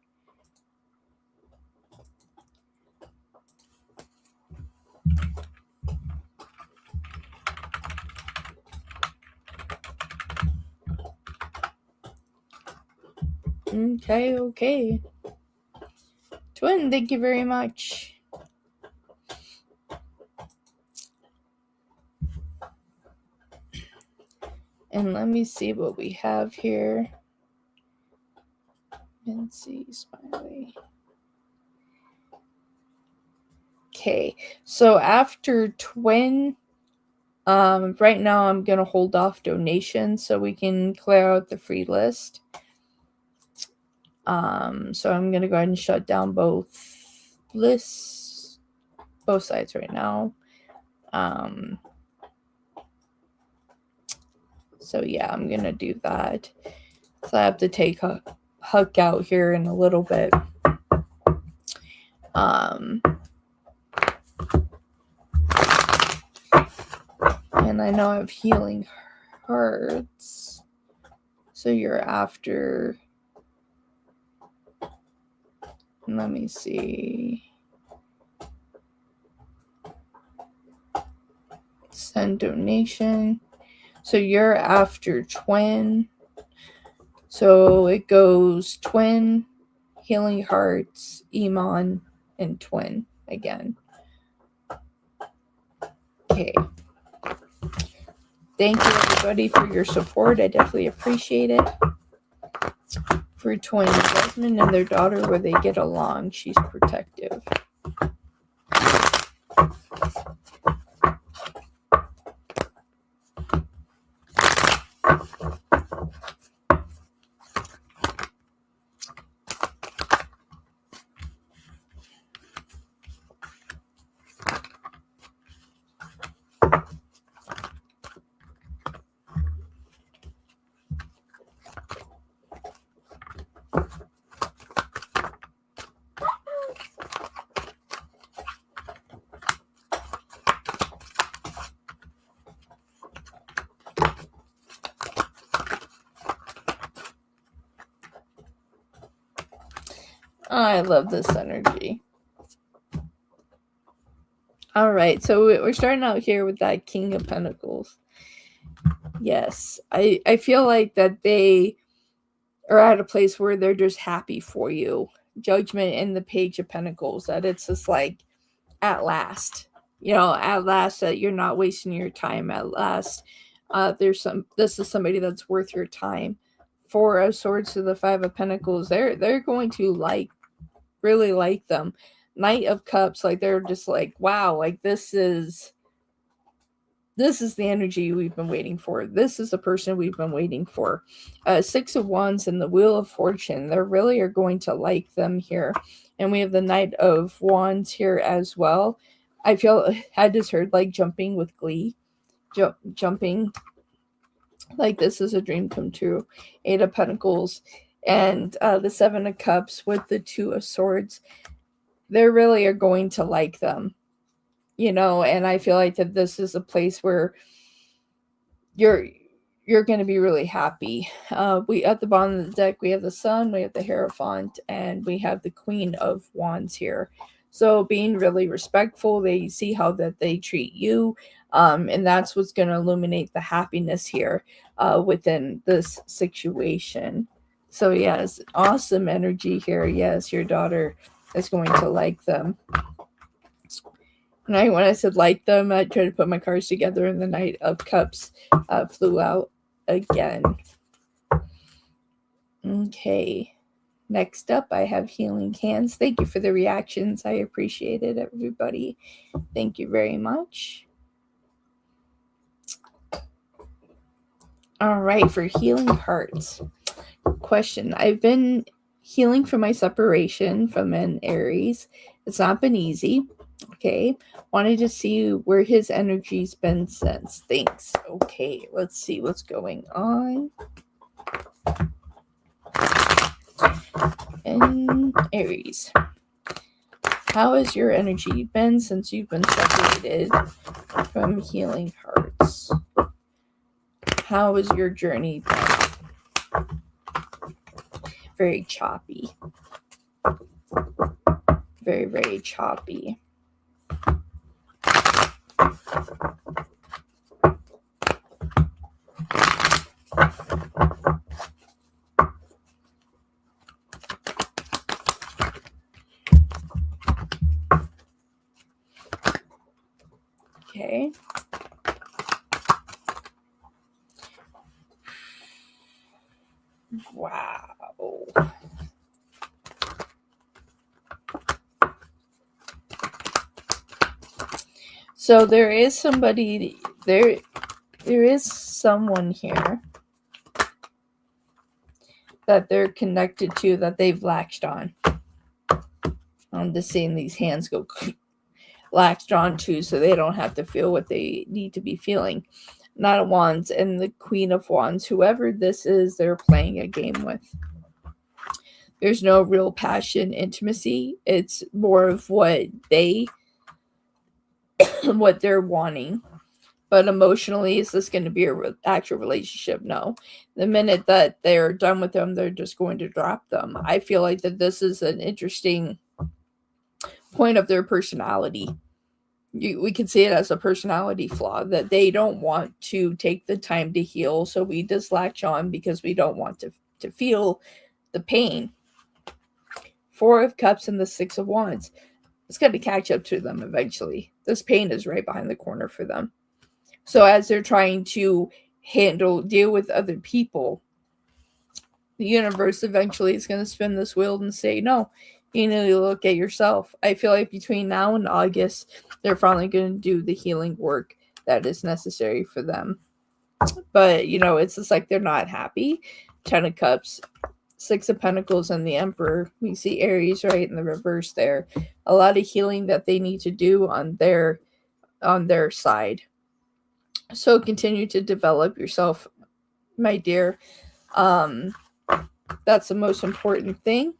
Okay. Twin, thank you very much. And let me see what we have here. Mincy, Smiley. Okay, so after Twin Right now I'm going to hold off donations so we can clear out the free list. So I'm going to go ahead and shut down both lists, both sides right now. So yeah, I'm going to do that. So I have to take Huck out here in a little bit. And I know I have healing hearts. So you're after, let me see. Send donation. So you're after twin. So it goes twin, healing hearts, Iman, and twin again. Okay. Thank you everybody for your support. I definitely appreciate it. For twin, Jasmine and their daughter, where they get along, she's protective. I love this energy. All right, so we're starting out here with that King of Pentacles. Yes, I feel like that they are at a place where they're just happy for you. Judgment and the Page of Pentacles, that it's just like, at last, at last that you're not wasting your time. At last, this is somebody that's worth your time. Four of Swords to the Five of Pentacles, they're going to really like them. Knight of Cups, like they're just like, wow, like this is the energy we've been waiting for. This is the person we've been waiting for. Six of Wands and the Wheel of Fortune, they really are going to like them here. And we have the Knight of Wands here as well. I just heard like jumping with glee. Jumping. Like this is a dream come true. Eight of Pentacles and the Seven of Cups with the Two of Swords. They really are going to like them. And I feel like that this is a place where you're going to be really happy. We at the bottom of the deck, we have the Sun, we have the Hierophant, and we have the Queen of Wands here. So being really respectful, they see how that they treat you, and that's what's going to illuminate the happiness here within this situation. So yes, awesome energy here. Yes, your daughter is going to like them. And when I said like them, I tried to put my cards together, and the Knight of Cups flew out again. Okay. Next up, I have Healing Hands. Thank you for the reactions. I appreciate it, everybody. Thank you very much. All right, for Healing Hearts. Question. I've been healing from my separation from an Aries. It's not been easy. Okay, wanted to see where his energy's been since. Thanks. Okay, let's see what's going on. And Aries, how has your energy been since you've been separated from Healing Hearts? How has your journey been? Very choppy. Very, very choppy. Okay. Wow. So there is somebody there is someone here that they're connected to that they've latched on. I'm just seeing these hands go latched on to so they don't have to feel what they need to be feeling. Knight of Wands and the Queen of Wands, whoever this is, they're playing a game with. There's no real passion, intimacy. It's more of what they're wanting. But emotionally, is this going to be an actual relationship? No. The minute that they're done with them, they're just going to drop them. I feel like that this is an interesting point of their personality. We can see it as a personality flaw, that they don't want to take the time to heal, so we just latch on because we don't want to feel the pain. Four of Cups and the Six of Wands. It's going to catch up to them eventually. This pain is right behind the corner for them. So as they're trying to deal with other people, the universe eventually is going to spin this wheel and say, no, you need to look at yourself. I feel like between now and August, they're finally going to do the healing work that is necessary for them. But, it's just like they're not happy. 10 of Cups, 6 of Pentacles, and the Emperor. We see Aries right in the reverse there. A lot of healing that they need to do on their side. So continue to develop yourself, my dear. That's the most important thing.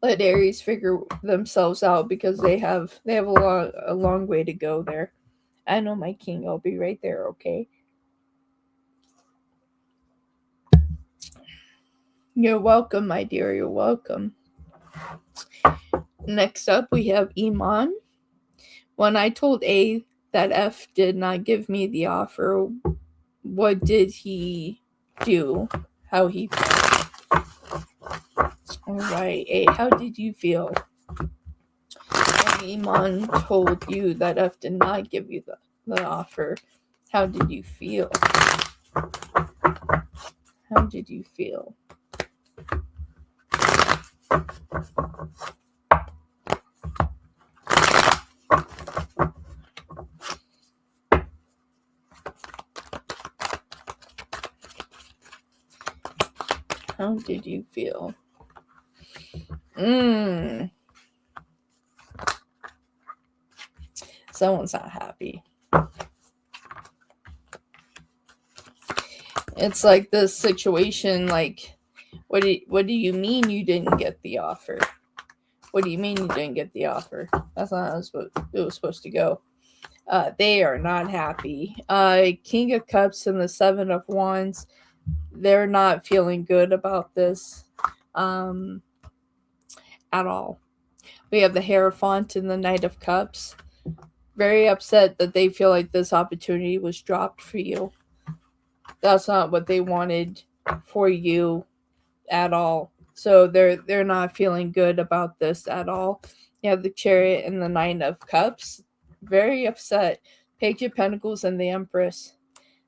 Let Aries figure themselves out because they have a long way to go there. I know, my king. I'll be right there, okay? You're welcome, my dear. You're welcome. Next up, we have Iman. When I told A that F did not give me the offer, what did he do? How he felt? All right, A, how did you feel? When Iman told you that F did not give you the offer, how did you feel? How did you feel? How did you feel? Someone's not happy. It's like this situation, like, what do you mean you didn't get the offer? What do you mean you didn't get the offer? That's not how it was supposed to go. They are not happy. King of Cups and the Seven of Wands, they're not feeling good about this at all. We have the Hierophant and the Knight of Cups. Very upset that they feel like this opportunity was dropped for you. That's not what they wanted for you at all. So they're not feeling good about this at all. You have the Chariot and the Nine of Cups. Very upset. Page of Pentacles and the Empress.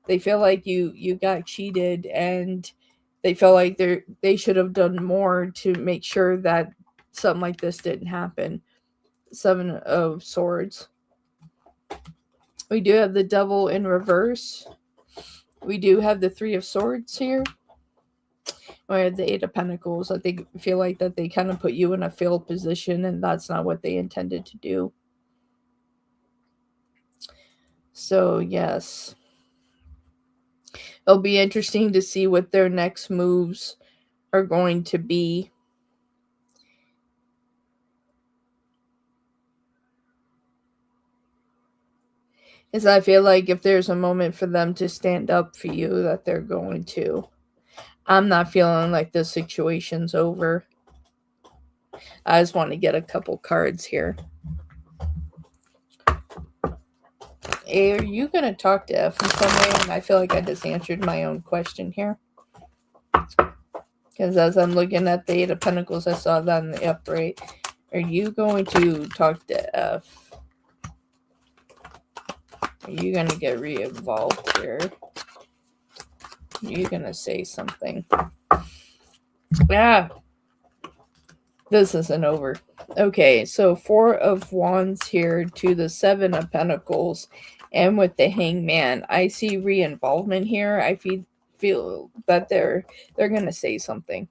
They feel like you got cheated, and they feel like they should have done more to make sure that something like this didn't happen. 7 of Swords. We do have the Devil in reverse. We do have the 3 of Swords here. We have the 8 of Pentacles. I feel like that they kind of put you in a failed position, and that's not what they intended to do. So, yes. It'll be interesting to see what their next moves are going to be. Because I feel like if there's a moment for them to stand up for you, that they're going to. I'm not feeling like this situation's over. I just want to get a couple cards here. A, are you going to talk to F in some way? And I feel like I just answered my own question here. Because as I'm looking at the 8 of Pentacles, I saw that in the upright. Are you going to talk to F? Are you going to get re-involved here? Are you going to say something? This isn't over. Okay, so 4 of Wands here to the 7 of Pentacles And with the Hangman, I see re-involvement here. I feel that they're gonna say something.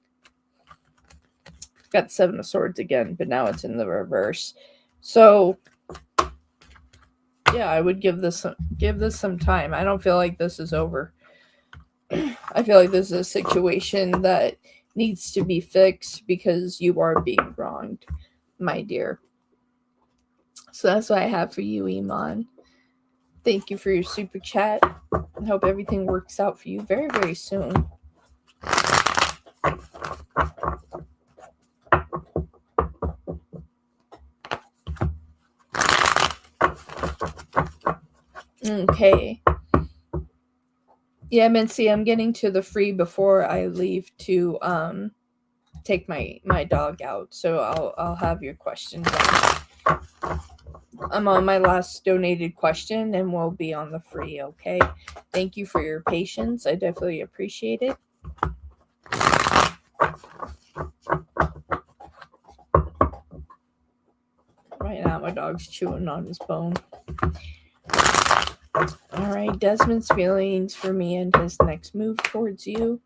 Got Seven of Swords again, but now it's in the reverse. So yeah, I would give this some time. I don't feel like this is over. I feel like this is a situation that needs to be fixed because you are being wronged, my dear. So that's what I have for you, Iman. Thank you for your super chat. I hope everything works out for you very, very soon. Okay. Yeah, Mincy, I'm getting to the free before I leave to take my dog out. So I'll have your questions on. I'm on my last donated question and we'll be on the free, okay? Thank you for your patience. I definitely appreciate it. Right now my dog's chewing on his bone. Alright, Desmond's feelings for me and his next move towards you.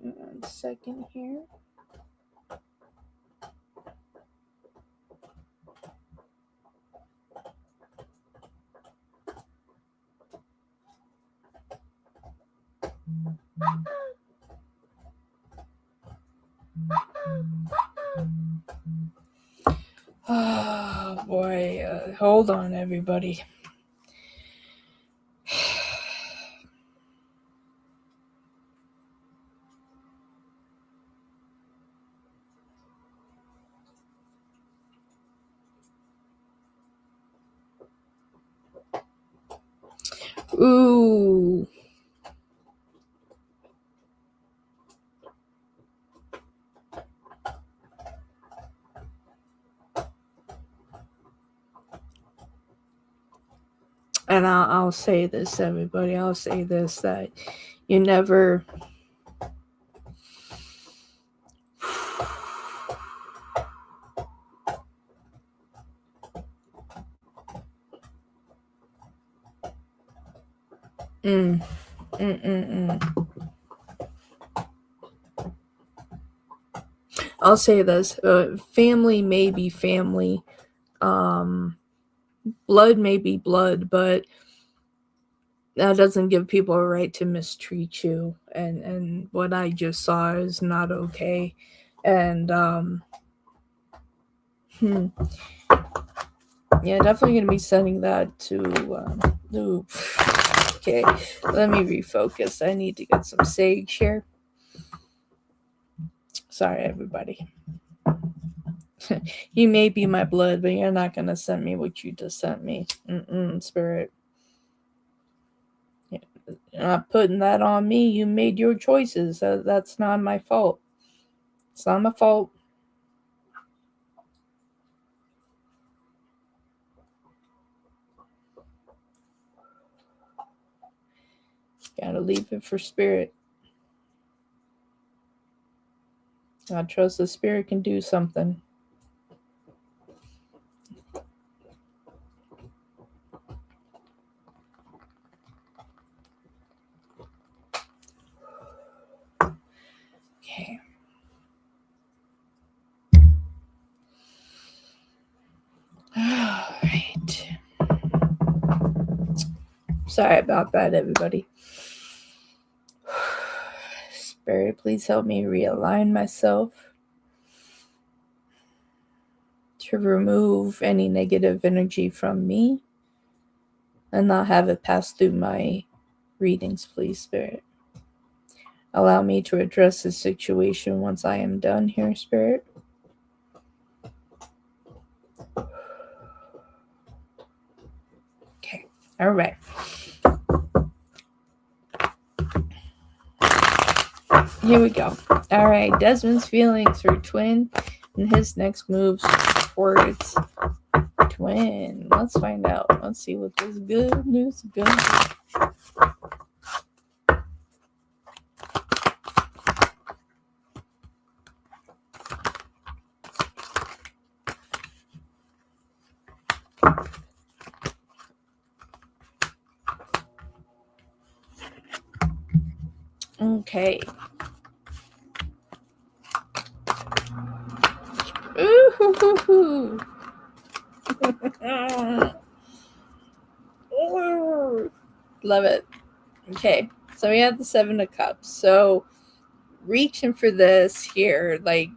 One second here. Oh boy, hold on everybody. Ooh. And I'll say this, everybody. I'll say this, that you never... I'll say this. Family may be family. Blood may be blood, but that doesn't give people a right to mistreat you. And what I just saw is not okay. And yeah, definitely going to be sending that to... okay, let me refocus. I need to get some sage here. Sorry, everybody. You may be my blood, but you're not going to send me what you just sent me. Spirit. You're not putting that on me. You made your choices. That's not my fault. It's not my fault. Gotta leave it for spirit. I trust the spirit can do something. Okay. All right. Sorry about that, everybody. Spirit, please help me realign myself to remove any negative energy from me and not have it pass through my readings, please, Spirit. Allow me to address this situation once I am done here, Spirit. Okay. All right. Here we go. All right. Desmond's feelings for Twin and his next moves towards Twin. Let's find out. Let's see what this good news is going to be. Okay. Ooh. Love it. Okay. So we have the Seven of Cups. So reaching for this here, like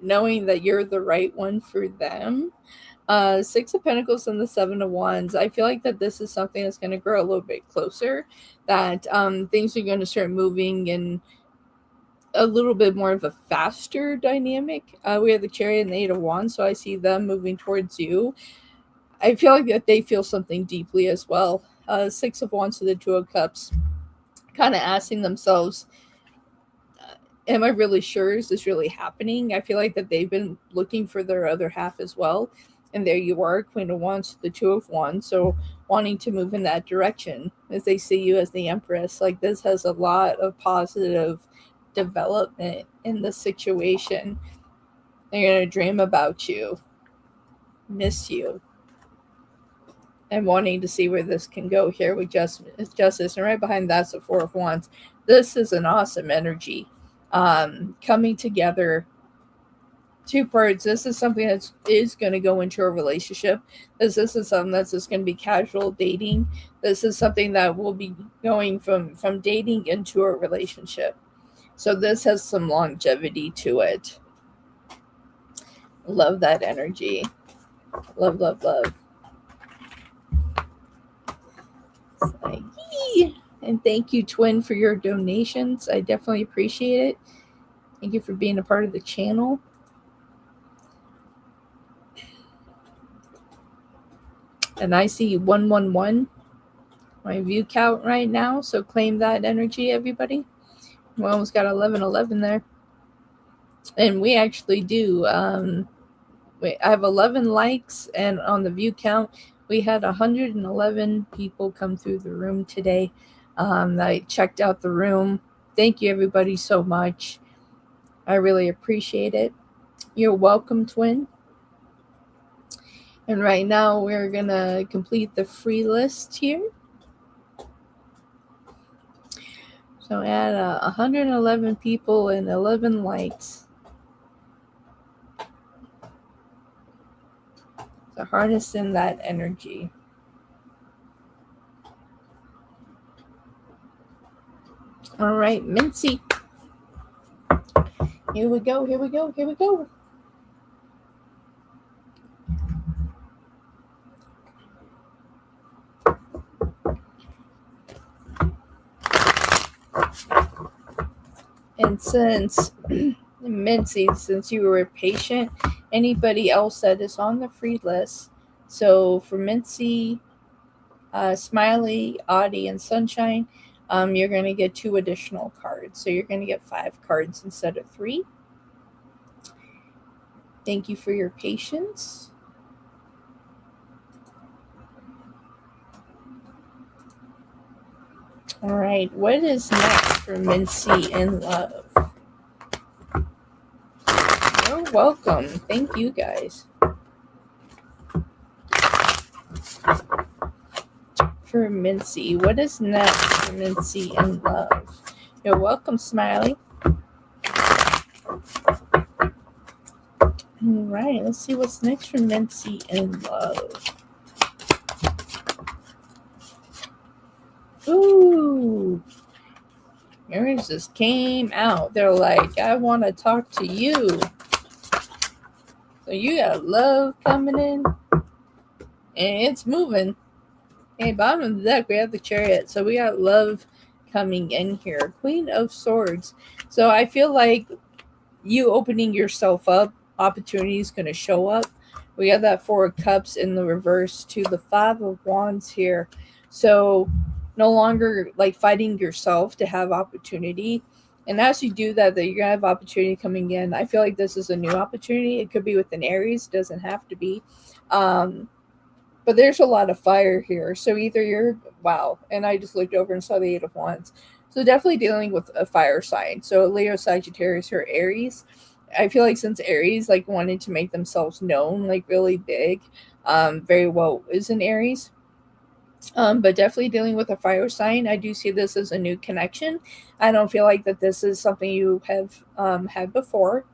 knowing that you're the right one for them. Six of Pentacles and the Seven of Wands. I feel like that this is something that's going to grow a little bit closer. That things are going to start moving in a little bit more of a faster dynamic. We have the Chariot and the Eight of Wands, so I see them moving towards you. I feel like that they feel something deeply as well. Six of Wands to the Two of Cups, kind of asking themselves, am I really sure? Is this really happening? I feel like that they've been looking for their other half as well. And there you are, Queen of Wands to the Two of Wands. So wanting to move in that direction as they see you as the Empress. Like this has a lot of positive development in the situation. They're going to dream about you, miss you, and wanting to see where this can go here with justice. And right behind that's the Four of Wands. This is an awesome energy coming together. Two parts. This is something that is going to go into a relationship. This is something that's just going to be casual dating. This is something that will be going from dating into a relationship. So this has some longevity to it. Love that energy. Love, love, love. And thank you, Twin, for your donations. I definitely appreciate it. Thank you for being a part of the channel. And I see 111, my view count right now. So claim that energy, everybody. We almost got 1111 there. And we actually do. I have 11 likes, and on the view count, we had 111 people come through the room today. I checked out the room. Thank you, everybody, so much. I really appreciate it. You're welcome, Twin. And right now, we're going to complete the free list here. So add 111 people and 11 likes. So harness in that energy. All right, Mincy. Here we go, here we go, here we go. And since, Mincy, since you were patient, anybody else that is on the free list, so for Mincy, Smiley, Audie, and Sunshine, you're going to get 2 additional cards. So you're going to get 5 cards instead of 3. Thank you for your patience. All right, what is next for Mincy in love? You're welcome. Thank you, guys. For Mincy, what is next for Mincy in love? You're welcome, Smiley. All right, let's see what's next for Mincy in love. Ooh, yours just came out. They're like, I want to talk to you. So you got love coming in, and it's moving. Okay, bottom of the deck, we have the Chariot. So we got love coming in here. Queen of Swords. So I feel like you opening yourself up, opportunity is going to show up. We got that Four of Cups in the reverse to the Five of Wands here. So no longer like fighting yourself to have opportunity. And as you do that, you're going to have opportunity coming in. I feel like this is a new opportunity. It could be with an Aries. It doesn't have to be. But there's a lot of fire here. So either you're, wow. And I just looked over and saw the Eight of Wands. So definitely dealing with a fire sign. So Leo, Sagittarius, or Aries. I feel like since Aries like wanted to make themselves known like really big, very well is an Aries. But definitely dealing with a fire sign. I do see this as a new connection. I don't feel like that this is something you have had before.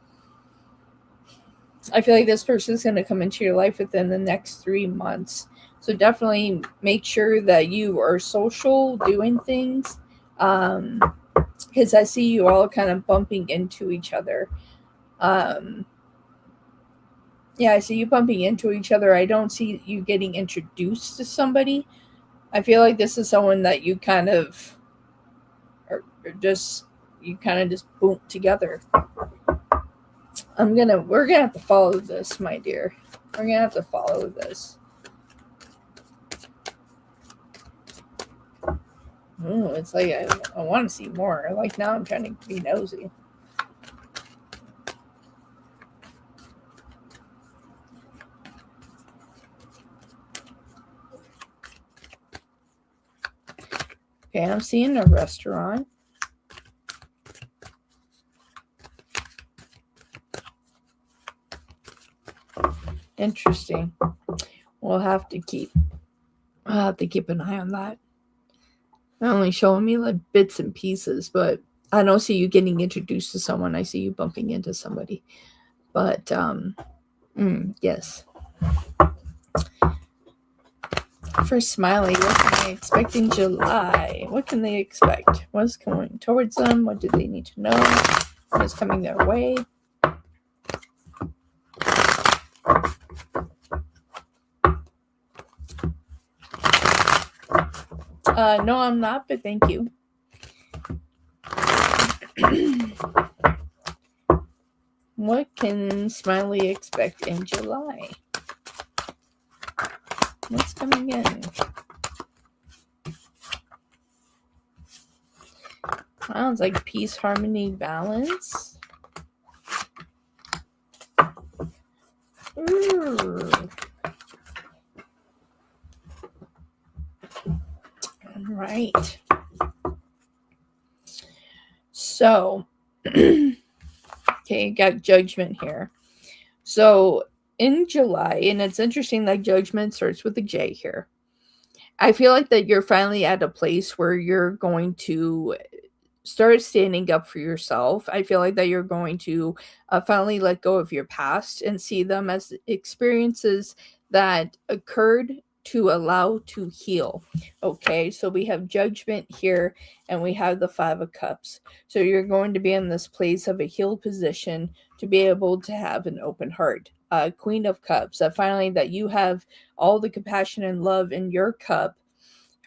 I feel like this person is going to come into your life within the next 3 months. So definitely make sure that you are social, doing things, because I see you all kind of bumping into each other. Um, yeah, I see you bumping into each other. I don't see you getting introduced to somebody. I feel like this is someone that you kind of are just you kind of just boom together. We're gonna have to follow this, my dear. We're gonna have to follow this. Ooh, it's like I want to see more. Like now I'm trying to be nosy. Okay, I'm seeing a restaurant. Interesting. I'll have to keep an eye on that. They're only showing me like bits and pieces, but I don't see you getting introduced to someone. I see you bumping into somebody. But yes. For Smiley, what can they expect in July? What can they expect? What's coming towards them? What do they need to know? What is coming their way? No, I'm not, but thank you. What can Smiley expect in July? What's coming in? Sounds like peace, harmony, balance. Ooh. All right. So, okay, got judgment here. So in July, and it's interesting that judgment starts with a J here. I feel like that you're finally at a place where you're going to start standing up for yourself. I feel like that you're going to finally let go of your past and see them as experiences that occurred to allow to heal. Okay, so we have judgment here and we have the Five of Cups. So you're going to be in this place of a healed position to be able to have an open heart. Queen of Cups, finally that you have all the compassion and love in your cup,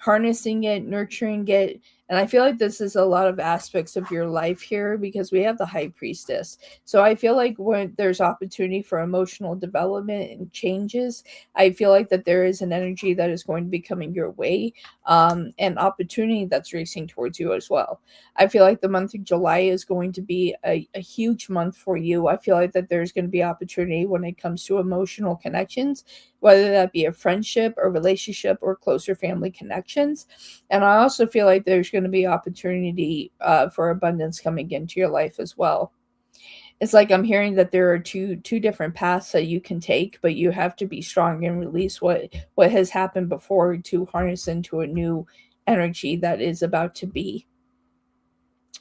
harnessing it, nurturing it. And I feel like this is a lot of aspects of your life here because we have the High Priestess. So I feel like when there's opportunity for emotional development and changes, I feel like that there is an energy that is going to be coming your way, and opportunity that's racing towards you as well. I feel like the month of July is going to be a huge month for you. I feel like that there's going to be opportunity when it comes to emotional connections, whether that be a friendship, a relationship, or closer family connections. And I also feel like there's going to be opportunity for abundance coming into your life as well. It's like I'm hearing that there are two different paths that you can take, but you have to be strong and release what has happened before to harness into a new energy that is about to be.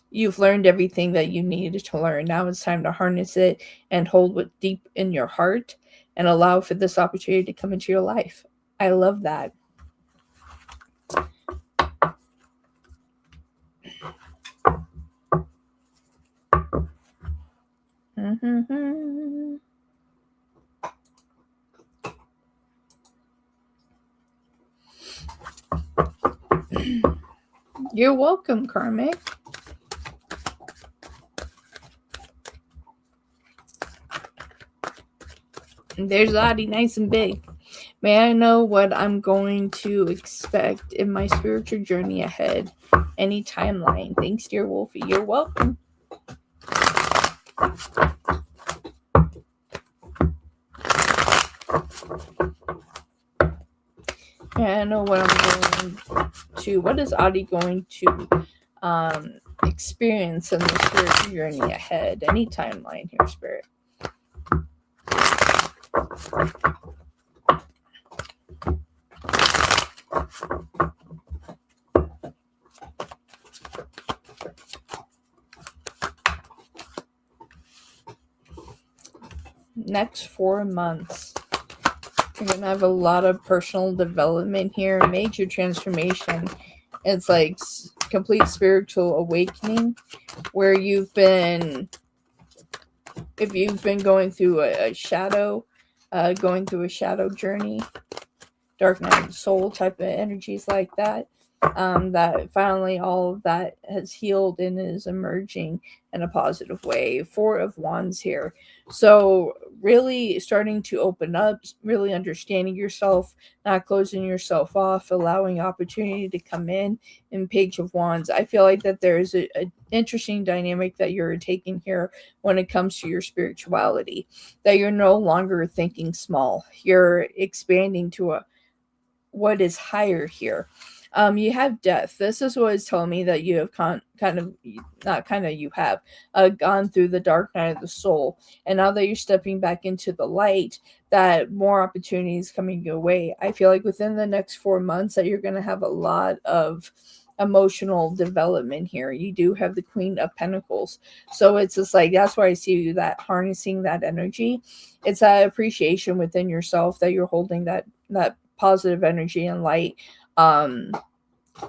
You've learned everything that you needed to learn. Now it's time to harness it and hold it deep in your heart and allow for this opportunity to come into your life. I love that. Mm-hmm. You're welcome, Karmic. There's Lottie, nice and big. May I know what I'm going to expect in my spiritual journey ahead? Any timeline? Thanks, dear Wolfie. You're welcome. May I know what I'm going to. What is Audie going to experience in the spiritual journey ahead? Any timeline here, Spirit? next 4 months. You're going to have a lot of personal development here, major transformation. It's like complete spiritual awakening where if you've been going through a shadow, going through a shadow journey, dark night of the soul type of energies like that, that finally all of that has healed and is emerging in a positive way. 4 of Wands here. So really starting to open up, really understanding yourself, not closing yourself off, allowing opportunity to come in. And Page of Wands, I feel like that there is a interesting dynamic that you're taking here when it comes to your spirituality, that you're no longer thinking small. You're expanding to what is higher here. You have death. This is what is telling me that you have gone through the dark night of the soul, and now that you're stepping back into the light, that more opportunities coming your way. I feel like within the next 4 months that you're going to have a lot of emotional development here. You do have the Queen of Pentacles, so it's just like that's why I see you that harnessing that energy. It's that appreciation within yourself that you're holding that positive energy and light, and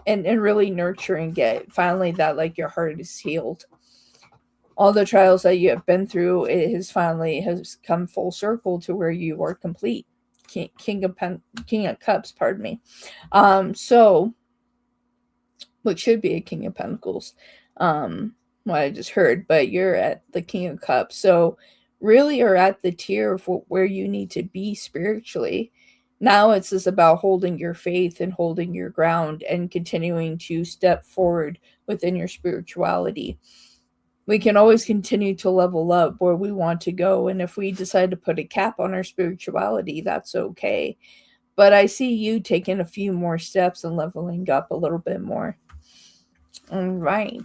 really nurturing it. Finally, that like your heart is healed. All the trials that you have been through, it has come full circle to where you are complete. King of Cups, pardon me. So which should be a King of Pentacles, what I just heard, but you're at the King of Cups. So really are at the tier of where you need to be spiritually. Now it's just about holding your faith and holding your ground and continuing to step forward within your spirituality. We can always continue to level up where we want to go. And if we decide to put a cap on our spirituality, that's okay. But I see you taking a few more steps and leveling up a little bit more. All right.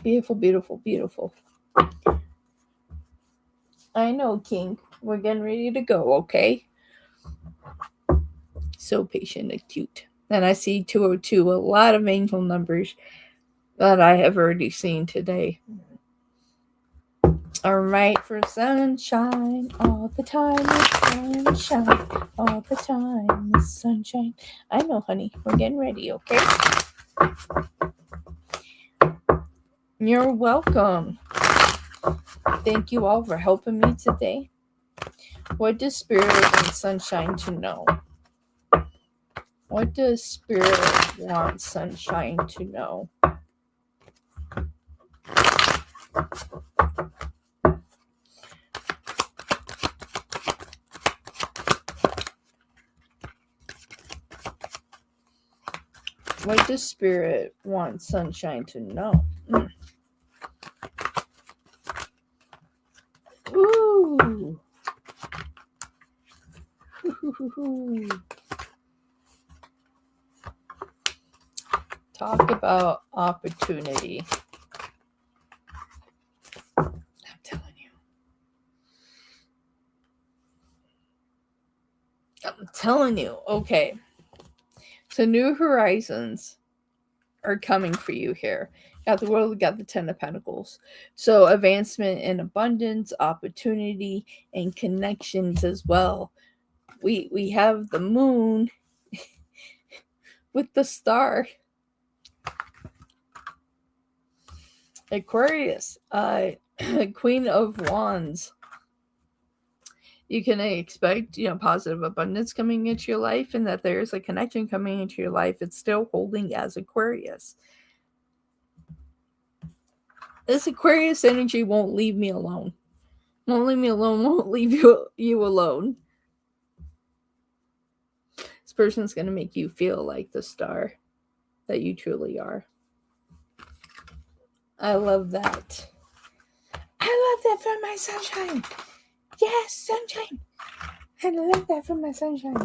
Beautiful, beautiful, beautiful. I know, King. We're getting ready to go, okay? So patient and cute. And I see 202, a lot of angel numbers that I have already seen today. All right, for sunshine, all the time is sunshine, all the time is sunshine. I know, honey. We're getting ready, okay? You're welcome. Thank you all for helping me today. What does Spirit want Sunshine to know? What does Spirit want Sunshine to know? What does Spirit want Sunshine to know? Ooh. Talk about opportunity. I'm telling you. I'm telling you. Okay. So new horizons are coming for you here. Got the world, got the 10 of Pentacles. So advancement and abundance, opportunity, and connections as well. We have the moon with the star. Aquarius, Queen of Wands. You can expect, positive abundance coming into your life, and that there's a connection coming into your life. It's still holding as Aquarius. This Aquarius energy won't leave me alone. Won't leave me alone, won't leave you alone. This person's going to make you feel like the star that you truly are. I love that. I love that for my sunshine. Yes, sunshine. I love that for my sunshine.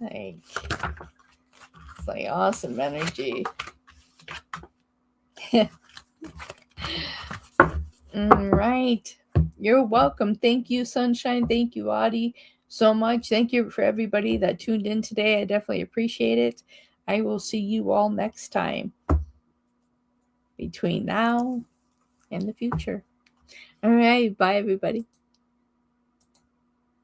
It's like awesome energy. All right. You're welcome. Thank you, Sunshine. Thank you, Audie, so much. Thank you for everybody that tuned in today. I definitely appreciate it. I will see you all next time. between now and the future. All right. Bye, everybody.